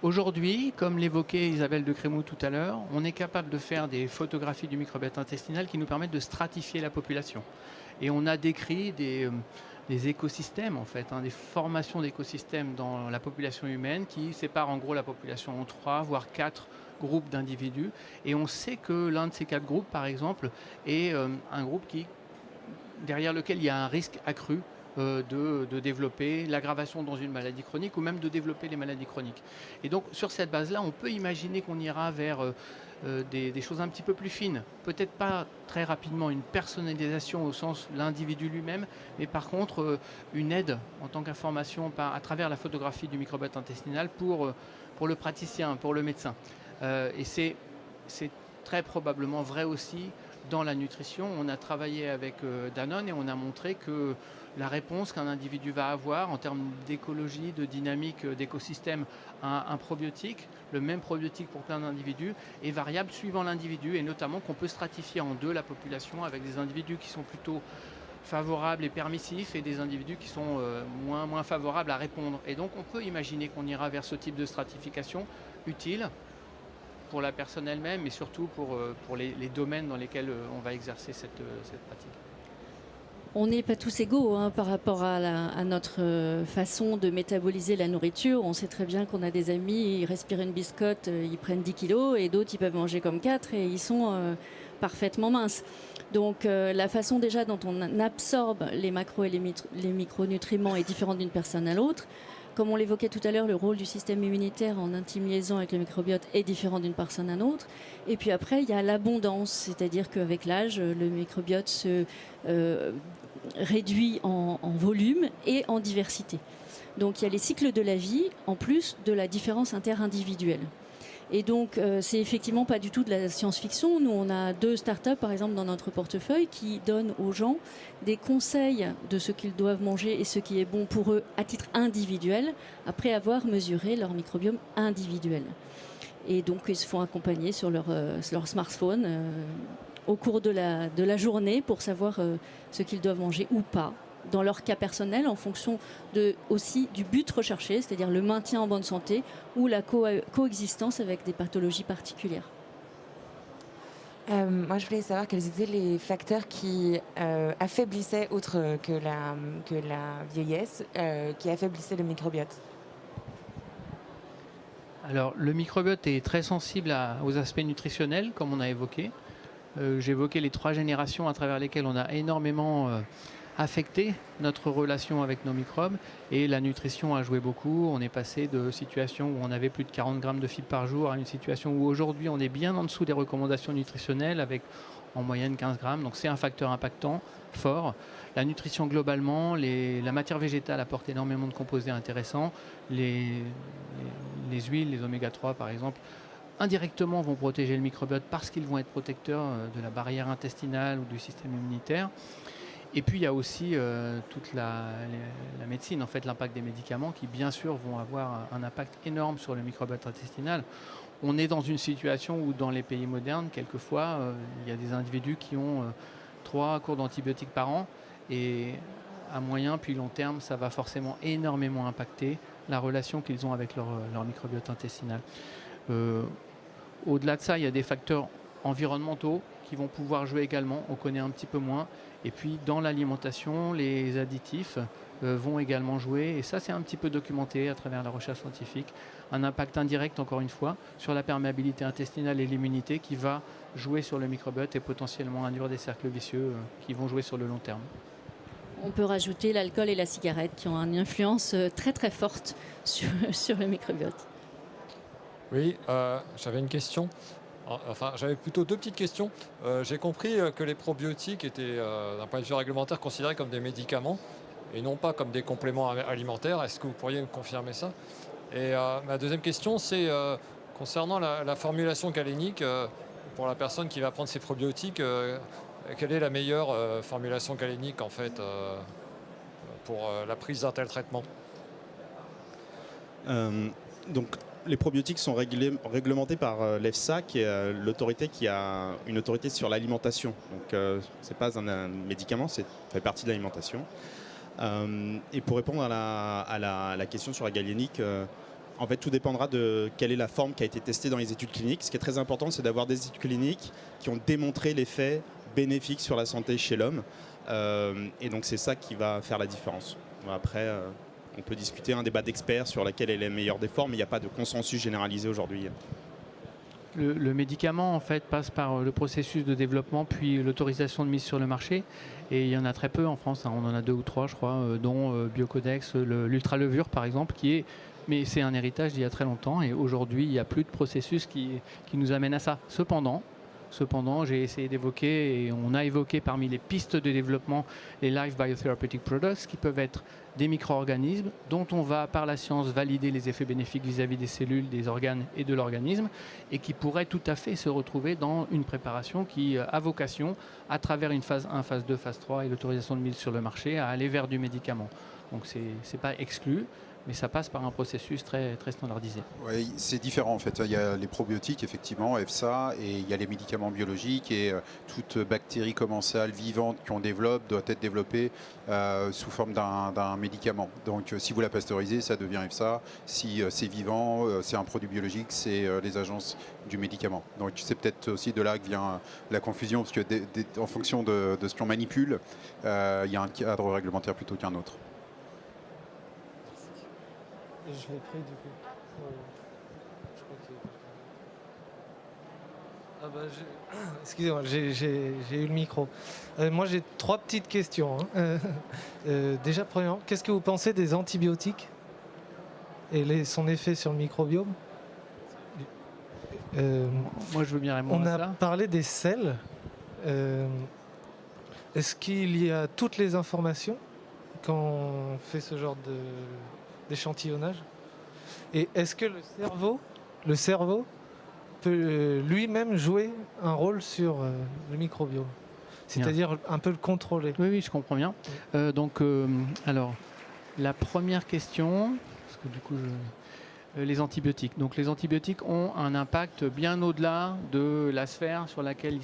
Aujourd'hui, comme l'évoquait Isabelle de Crémou tout à l'heure, on est capable de faire des photographies du microbiote intestinal qui nous permettent de stratifier la population. Et on a décrit des écosystèmes, en fait, des formations d'écosystèmes dans la population humaine qui séparent en gros la population en 3, voire 4 groupes d'individus. Et on sait que l'un de ces 4 groupes, par exemple, est un groupe derrière lequel il y a un risque accru de développer l'aggravation dans une maladie chronique ou même de développer les maladies chroniques. Et donc sur cette base-là, on peut imaginer qu'on ira vers des choses un petit peu plus fines. Peut-être pas très rapidement une personnalisation au sens de l'individu lui-même, mais par contre une aide en tant qu'information à travers la photographie du microbiote intestinal pour le praticien, pour le médecin. Et c'est très probablement vrai aussi dans la nutrition. On a travaillé avec Danone et on a montré que la réponse qu'un individu va avoir en termes d'écologie, de dynamique d'écosystème à un probiotique, le même probiotique pour plein d'individus, est variable suivant l'individu, et notamment qu'on peut stratifier en deux la population avec des individus qui sont plutôt favorables et permissifs et des individus qui sont moins favorables à répondre. Et donc on peut imaginer qu'on ira vers ce type de stratification utile pour la personne elle-même, mais surtout pour les domaines dans lesquels on va exercer cette pratique. On n'est pas tous égaux par rapport à notre façon de métaboliser la nourriture. On sait très bien qu'on a des amis, ils respirent une biscotte, ils prennent 10 kilos, et d'autres, ils peuvent manger comme 4 et ils sont parfaitement minces. Donc la façon déjà dont on absorbe les macros et les micronutriments est différente d'une personne à l'autre. Comme on l'évoquait tout à l'heure, le rôle du système immunitaire en intime liaison avec le microbiote est différent d'une personne à l'autre. Et puis après, il y a l'abondance, c'est-à-dire qu'avec l'âge, le microbiote se réduit en volume et en diversité. Donc il y a les cycles de la vie, en plus de la différence interindividuelle. Et donc, c'est effectivement pas du tout de la science-fiction. Nous, on a 2 startups, par exemple, dans notre portefeuille qui donnent aux gens des conseils de ce qu'ils doivent manger et ce qui est bon pour eux à titre individuel, après avoir mesuré leur microbiome individuel. Et donc, ils se font accompagner sur leur smartphone au cours de la journée pour savoir ce qu'ils doivent manger ou pas, dans leur cas personnel, en fonction aussi du but recherché, c'est-à-dire le maintien en bonne santé ou la coexistence avec des pathologies particulières. Moi, je voulais savoir quels étaient les facteurs qui affaiblissaient, autre que la vieillesse, qui affaiblissait le microbiote. Alors, le microbiote est très sensible aux aspects nutritionnels, comme on a évoqué. J'ai évoqué les 3 générations à travers lesquelles on a énormément affecté notre relation avec nos microbes, et la nutrition a joué beaucoup. On est passé de situations où on avait plus de 40 grammes de fibres par jour à une situation où aujourd'hui on est bien en dessous des recommandations nutritionnelles avec en moyenne 15 grammes. Donc c'est un facteur impactant fort. La nutrition globalement, la matière végétale apporte énormément de composés intéressants. Les huiles, les oméga 3 par exemple, indirectement vont protéger le microbiote parce qu'ils vont être protecteurs de la barrière intestinale ou du système immunitaire. Et puis il y a aussi toute la médecine, en fait, l'impact des médicaments qui bien sûr vont avoir un impact énorme sur le microbiote intestinal. On est dans une situation où dans les pays modernes, quelquefois, il y a des individus qui ont 3 cours d'antibiotiques par an, et à moyen puis long terme, ça va forcément énormément impacter la relation qu'ils ont avec leur microbiote intestinal. Au-delà de ça, il y a des facteurs environnementaux qui vont pouvoir jouer également, on connaît un petit peu moins. Et puis dans l'alimentation, les additifs vont également jouer, et ça c'est un petit peu documenté à travers la recherche scientifique. Un impact indirect, encore une fois, sur la perméabilité intestinale et l'immunité qui va jouer sur le microbiote et potentiellement induire des cercles vicieux qui vont jouer sur le long terme. On peut rajouter l'alcool et la cigarette qui ont une influence très très forte sur le microbiote. Oui, j'avais une question. Enfin, j'avais plutôt 2 petites questions. J'ai compris que les probiotiques étaient, d'un point de vue réglementaire, considérés comme des médicaments et non pas comme des compléments alimentaires. Est-ce que vous pourriez me confirmer ça? Et ma deuxième question, c'est concernant la formulation galénique pour la personne qui va prendre ces probiotiques. Quelle est la meilleure formulation galénique en fait pour la prise d'un tel traitement? Donc, les probiotiques sont réglementés par l'EFSA, qui est l'autorité qui a une autorité sur l'alimentation. Donc, ce n'est pas un médicament, ça fait partie de l'alimentation. Et pour répondre à la question sur la galénique, en fait, tout dépendra de quelle est la forme qui a été testée dans les études cliniques. Ce qui est très important, c'est d'avoir des études cliniques qui ont démontré l'effet bénéfique sur la santé chez l'homme. Et donc, c'est ça qui va faire la différence. Après, on peut discuter un débat d'experts sur laquelle est la meilleure des formes, mais il n'y a pas de consensus généralisé aujourd'hui. Le médicament en fait passe par le processus de développement puis l'autorisation de mise sur le marché, et il y en a très peu en France, on en a 2 ou 3 je crois, dont Biocodex, l'ultralevure par exemple, mais c'est un héritage d'il y a très longtemps, et aujourd'hui il n'y a plus de processus qui nous amène à ça. Cependant, Cependant, j'ai essayé d'évoquer, et on a évoqué parmi les pistes de développement, les Live Biotherapeutic Products, qui peuvent être des micro-organismes dont on va, par la science, valider les effets bénéfiques vis-à-vis des cellules, des organes et de l'organisme, et qui pourraient tout à fait se retrouver dans une préparation qui a vocation, à travers une phase 1, phase 2, phase 3 et l'autorisation de mise sur le marché, à aller vers du médicament. Donc ce n'est pas exclu, mais ça passe par un processus très, très standardisé. Oui, c'est différent en fait. Il y a les probiotiques, effectivement, EFSA, et il y a les médicaments biologiques, et toute bactérie commensale vivante qu'on développe doit être développée sous forme d'un médicament. Donc si vous la pasteurisez, ça devient EFSA. Si c'est vivant, c'est un produit biologique, c'est les agences du médicament. Donc c'est peut-être aussi de là que vient la confusion, parce que en fonction de ce qu'on manipule, il y a un cadre réglementaire plutôt qu'un autre. Je l'ai pris du coup. Je crois que... Ah bah, excusez-moi, j'ai eu le micro. Moi j'ai 3 petites questions. Déjà, premièrement, qu'est-ce que vous pensez des antibiotiques et son effet sur le microbiome? Moi je veux bien répondre à ça. On a parlé des sels. Est-ce qu'il y a toutes les informations quand on fait ce genre d'échantillonnage? Et est-ce que le cerveau peut lui-même jouer un rôle sur le microbiome, c'est-à-dire un peu le contrôler? Oui, je comprends bien. Alors, la première question, parce que du coup, les antibiotiques. Donc, les antibiotiques ont un impact bien au-delà de la sphère sur laquelle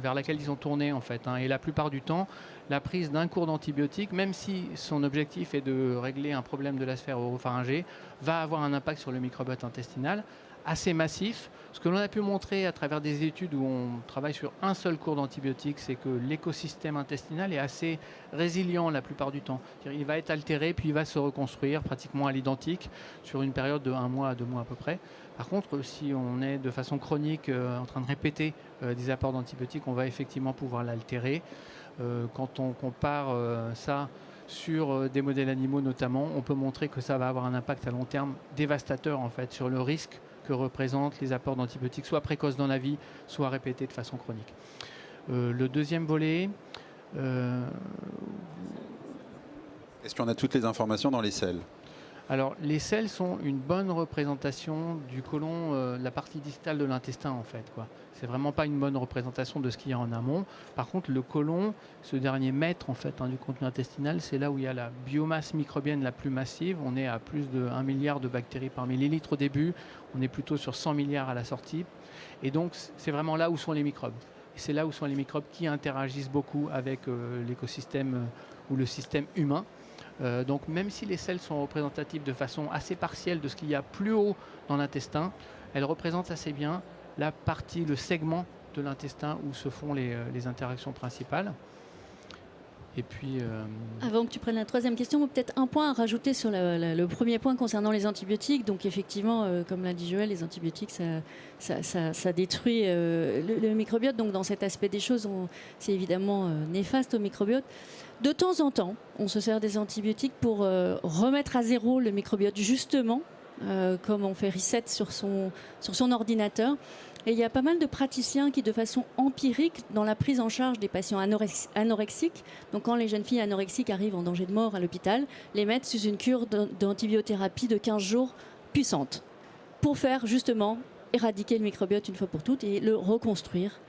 vers laquelle ils sont tournés en fait. Et la plupart du temps, la prise d'un cours d'antibiotiques, même si son objectif est de régler un problème de la sphère oropharyngée, va avoir un impact sur le microbiote intestinal assez massif. Ce que l'on a pu montrer à travers des études où on travaille sur un seul cours d'antibiotiques, c'est que l'écosystème intestinal est assez résilient la plupart du temps. Il va être altéré, puis il va se reconstruire pratiquement à l'identique sur une période de 1 mois à 2 mois à peu près. Par contre, si on est de façon chronique en train de répéter des apports d'antibiotiques, on va effectivement pouvoir l'altérer. Quand on compare ça sur des modèles animaux notamment, on peut montrer que ça va avoir un impact à long terme dévastateur en fait sur le risque que représentent les apports d'antibiotiques, soit précoces dans la vie, soit répétés de façon chronique. Le deuxième volet... Est-ce qu'on a toutes les informations dans les selles? Alors, les selles sont une bonne représentation du côlon, la partie distale de l'intestin en fait, quoi. C'est vraiment pas une bonne représentation de ce qu'il y a en amont. Par contre, le côlon, ce dernier mètre en fait du contenu intestinal, c'est là où il y a la biomasse microbienne la plus massive. On est à plus de 1 milliard de bactéries par millilitre au début. On est plutôt sur 100 milliards à la sortie. Et donc, c'est vraiment là où sont les microbes. Et c'est là où sont les microbes qui interagissent beaucoup avec l'écosystème ou le système humain. Donc même si les selles sont représentatives de façon assez partielle de ce qu'il y a plus haut dans l'intestin, elles représentent assez bien la partie, le segment de l'intestin où se font les interactions principales. Et puis, Avant que tu prennes la troisième question, peut-être un point à rajouter sur le premier point concernant les antibiotiques. Donc effectivement, comme l'a dit Joël, les antibiotiques, ça détruit le microbiote. Donc dans cet aspect des choses, c'est évidemment néfaste au microbiote. De temps en temps, on se sert des antibiotiques pour remettre à zéro le microbiote, justement, comme on fait reset sur son ordinateur. Et il y a pas mal de praticiens qui, de façon empirique, dans la prise en charge des patients anorexiques, donc quand les jeunes filles anorexiques arrivent en danger de mort à l'hôpital, les mettent sous une cure d'antibiothérapie de 15 jours puissante, pour faire justement éradiquer le microbiote une fois pour toutes et le reconstruire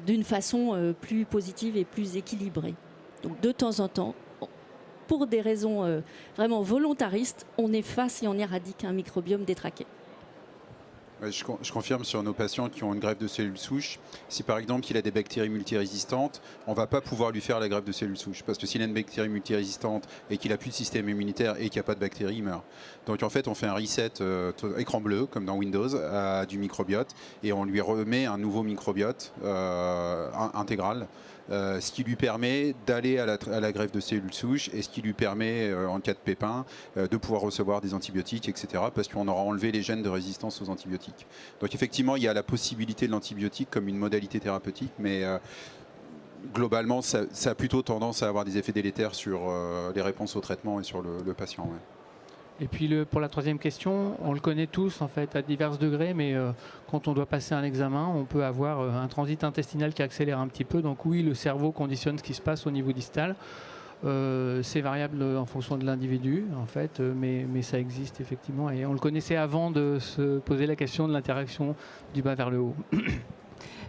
d'une façon plus positive et plus équilibrée. Donc de temps en temps, pour des raisons vraiment volontaristes, on efface et on éradique un microbiome détraqué. Je confirme sur nos patients qui ont une greffe de cellules souches. Si par exemple il a des bactéries multirésistantes, on ne va pas pouvoir lui faire la greffe de cellules souches. Parce que s'il a une bactérie multirésistante et qu'il n'a plus de système immunitaire et qu'il n'y a pas de bactéries, il meurt. Donc en fait on fait un reset écran bleu, comme dans Windows, du microbiote. Et on lui remet un nouveau microbiote intégral. Ce qui lui permet d'aller à la greffe de cellules souches et ce qui lui permet, en cas de pépin, de pouvoir recevoir des antibiotiques, etc. Parce qu'on aura enlevé les gènes de résistance aux antibiotiques. Donc effectivement, il y a la possibilité de l'antibiotique comme une modalité thérapeutique, mais globalement, ça a plutôt tendance à avoir des effets délétères sur les réponses au traitement et sur le patient. Ouais. Et puis pour la troisième question, on le connaît tous en fait à divers degrés, mais quand on doit passer un examen, on peut avoir un transit intestinal qui accélère un petit peu. Donc oui, le cerveau conditionne ce qui se passe au niveau distal. C'est variable en fonction de l'individu en fait, mais ça existe effectivement. Et on le connaissait avant de se poser la question de l'interaction du bas vers le haut.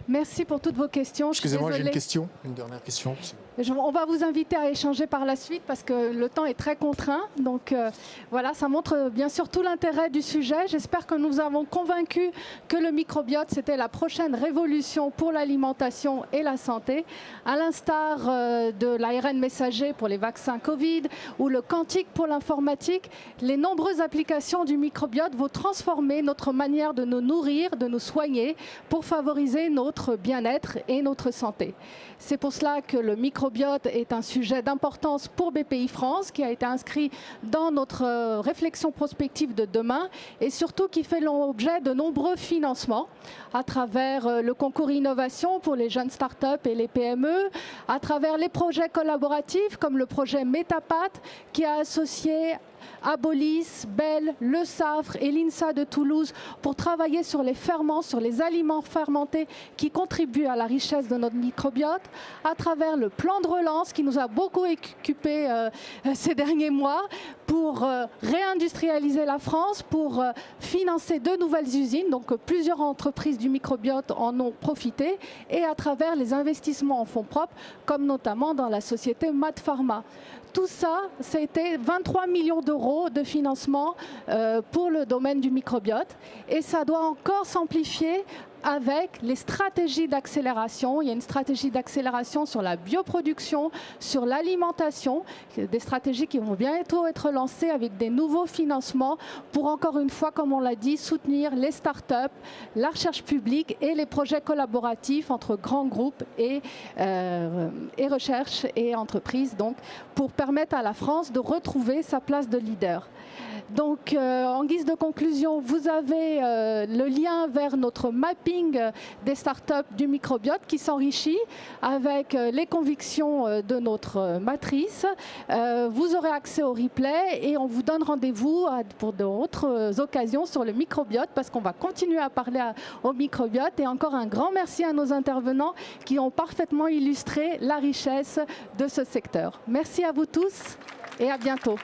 Merci pour toutes vos questions. Excusez-moi, j'ai une question, une dernière question. On va vous inviter à échanger par la suite parce que le temps est très contraint. Donc voilà, ça montre bien sûr tout l'intérêt du sujet. J'espère que nous avons convaincu que le microbiote, c'était la prochaine révolution pour l'alimentation et la santé. À l'instar de l'ARN messager pour les vaccins Covid ou le quantique pour l'informatique, les nombreuses applications du microbiote vont transformer notre manière de nous nourrir, de nous soigner pour favoriser notre bien-être et notre santé. C'est pour cela que le microbiote est un sujet d'importance pour BPI France, qui a été inscrit dans notre réflexion prospective de demain et surtout qui fait l'objet de nombreux financements à travers le concours innovation pour les jeunes startups et les PME, à travers les projets collaboratifs comme le projet Metapat qui a associé Abolis, Bell, Le Safre et l'INSA de Toulouse pour travailler sur les ferments, sur les aliments fermentés qui contribuent à la richesse de notre microbiote, à travers le plan de relance qui nous a beaucoup occupé ces derniers mois pour réindustrialiser la France, pour financer de nouvelles usines, donc plusieurs entreprises du microbiote en ont profité, et à travers les investissements en fonds propres, comme notamment dans la société Mad Pharma. Tout ça, c'était 23 millions d'euros de financement pour le domaine du microbiote. Et ça doit encore s'amplifier avec les stratégies d'accélération. Il y a une stratégie d'accélération sur la bioproduction, sur l'alimentation, des stratégies qui vont bientôt être lancées avec des nouveaux financements pour, encore une fois, comme on l'a dit, soutenir les startups, la recherche publique et les projets collaboratifs entre grands groupes et recherche et entreprises, donc, pour permettre à la France de retrouver sa place de leader. Donc, en guise de conclusion, vous avez le lien vers notre mapping des startups du microbiote qui s'enrichit avec les convictions de notre matrice. Vous aurez accès au replay et on vous donne rendez-vous pour d'autres occasions sur le microbiote parce qu'on va continuer à parler au microbiote. Et encore un grand merci à nos intervenants qui ont parfaitement illustré la richesse de ce secteur. Merci à vous tous et à bientôt.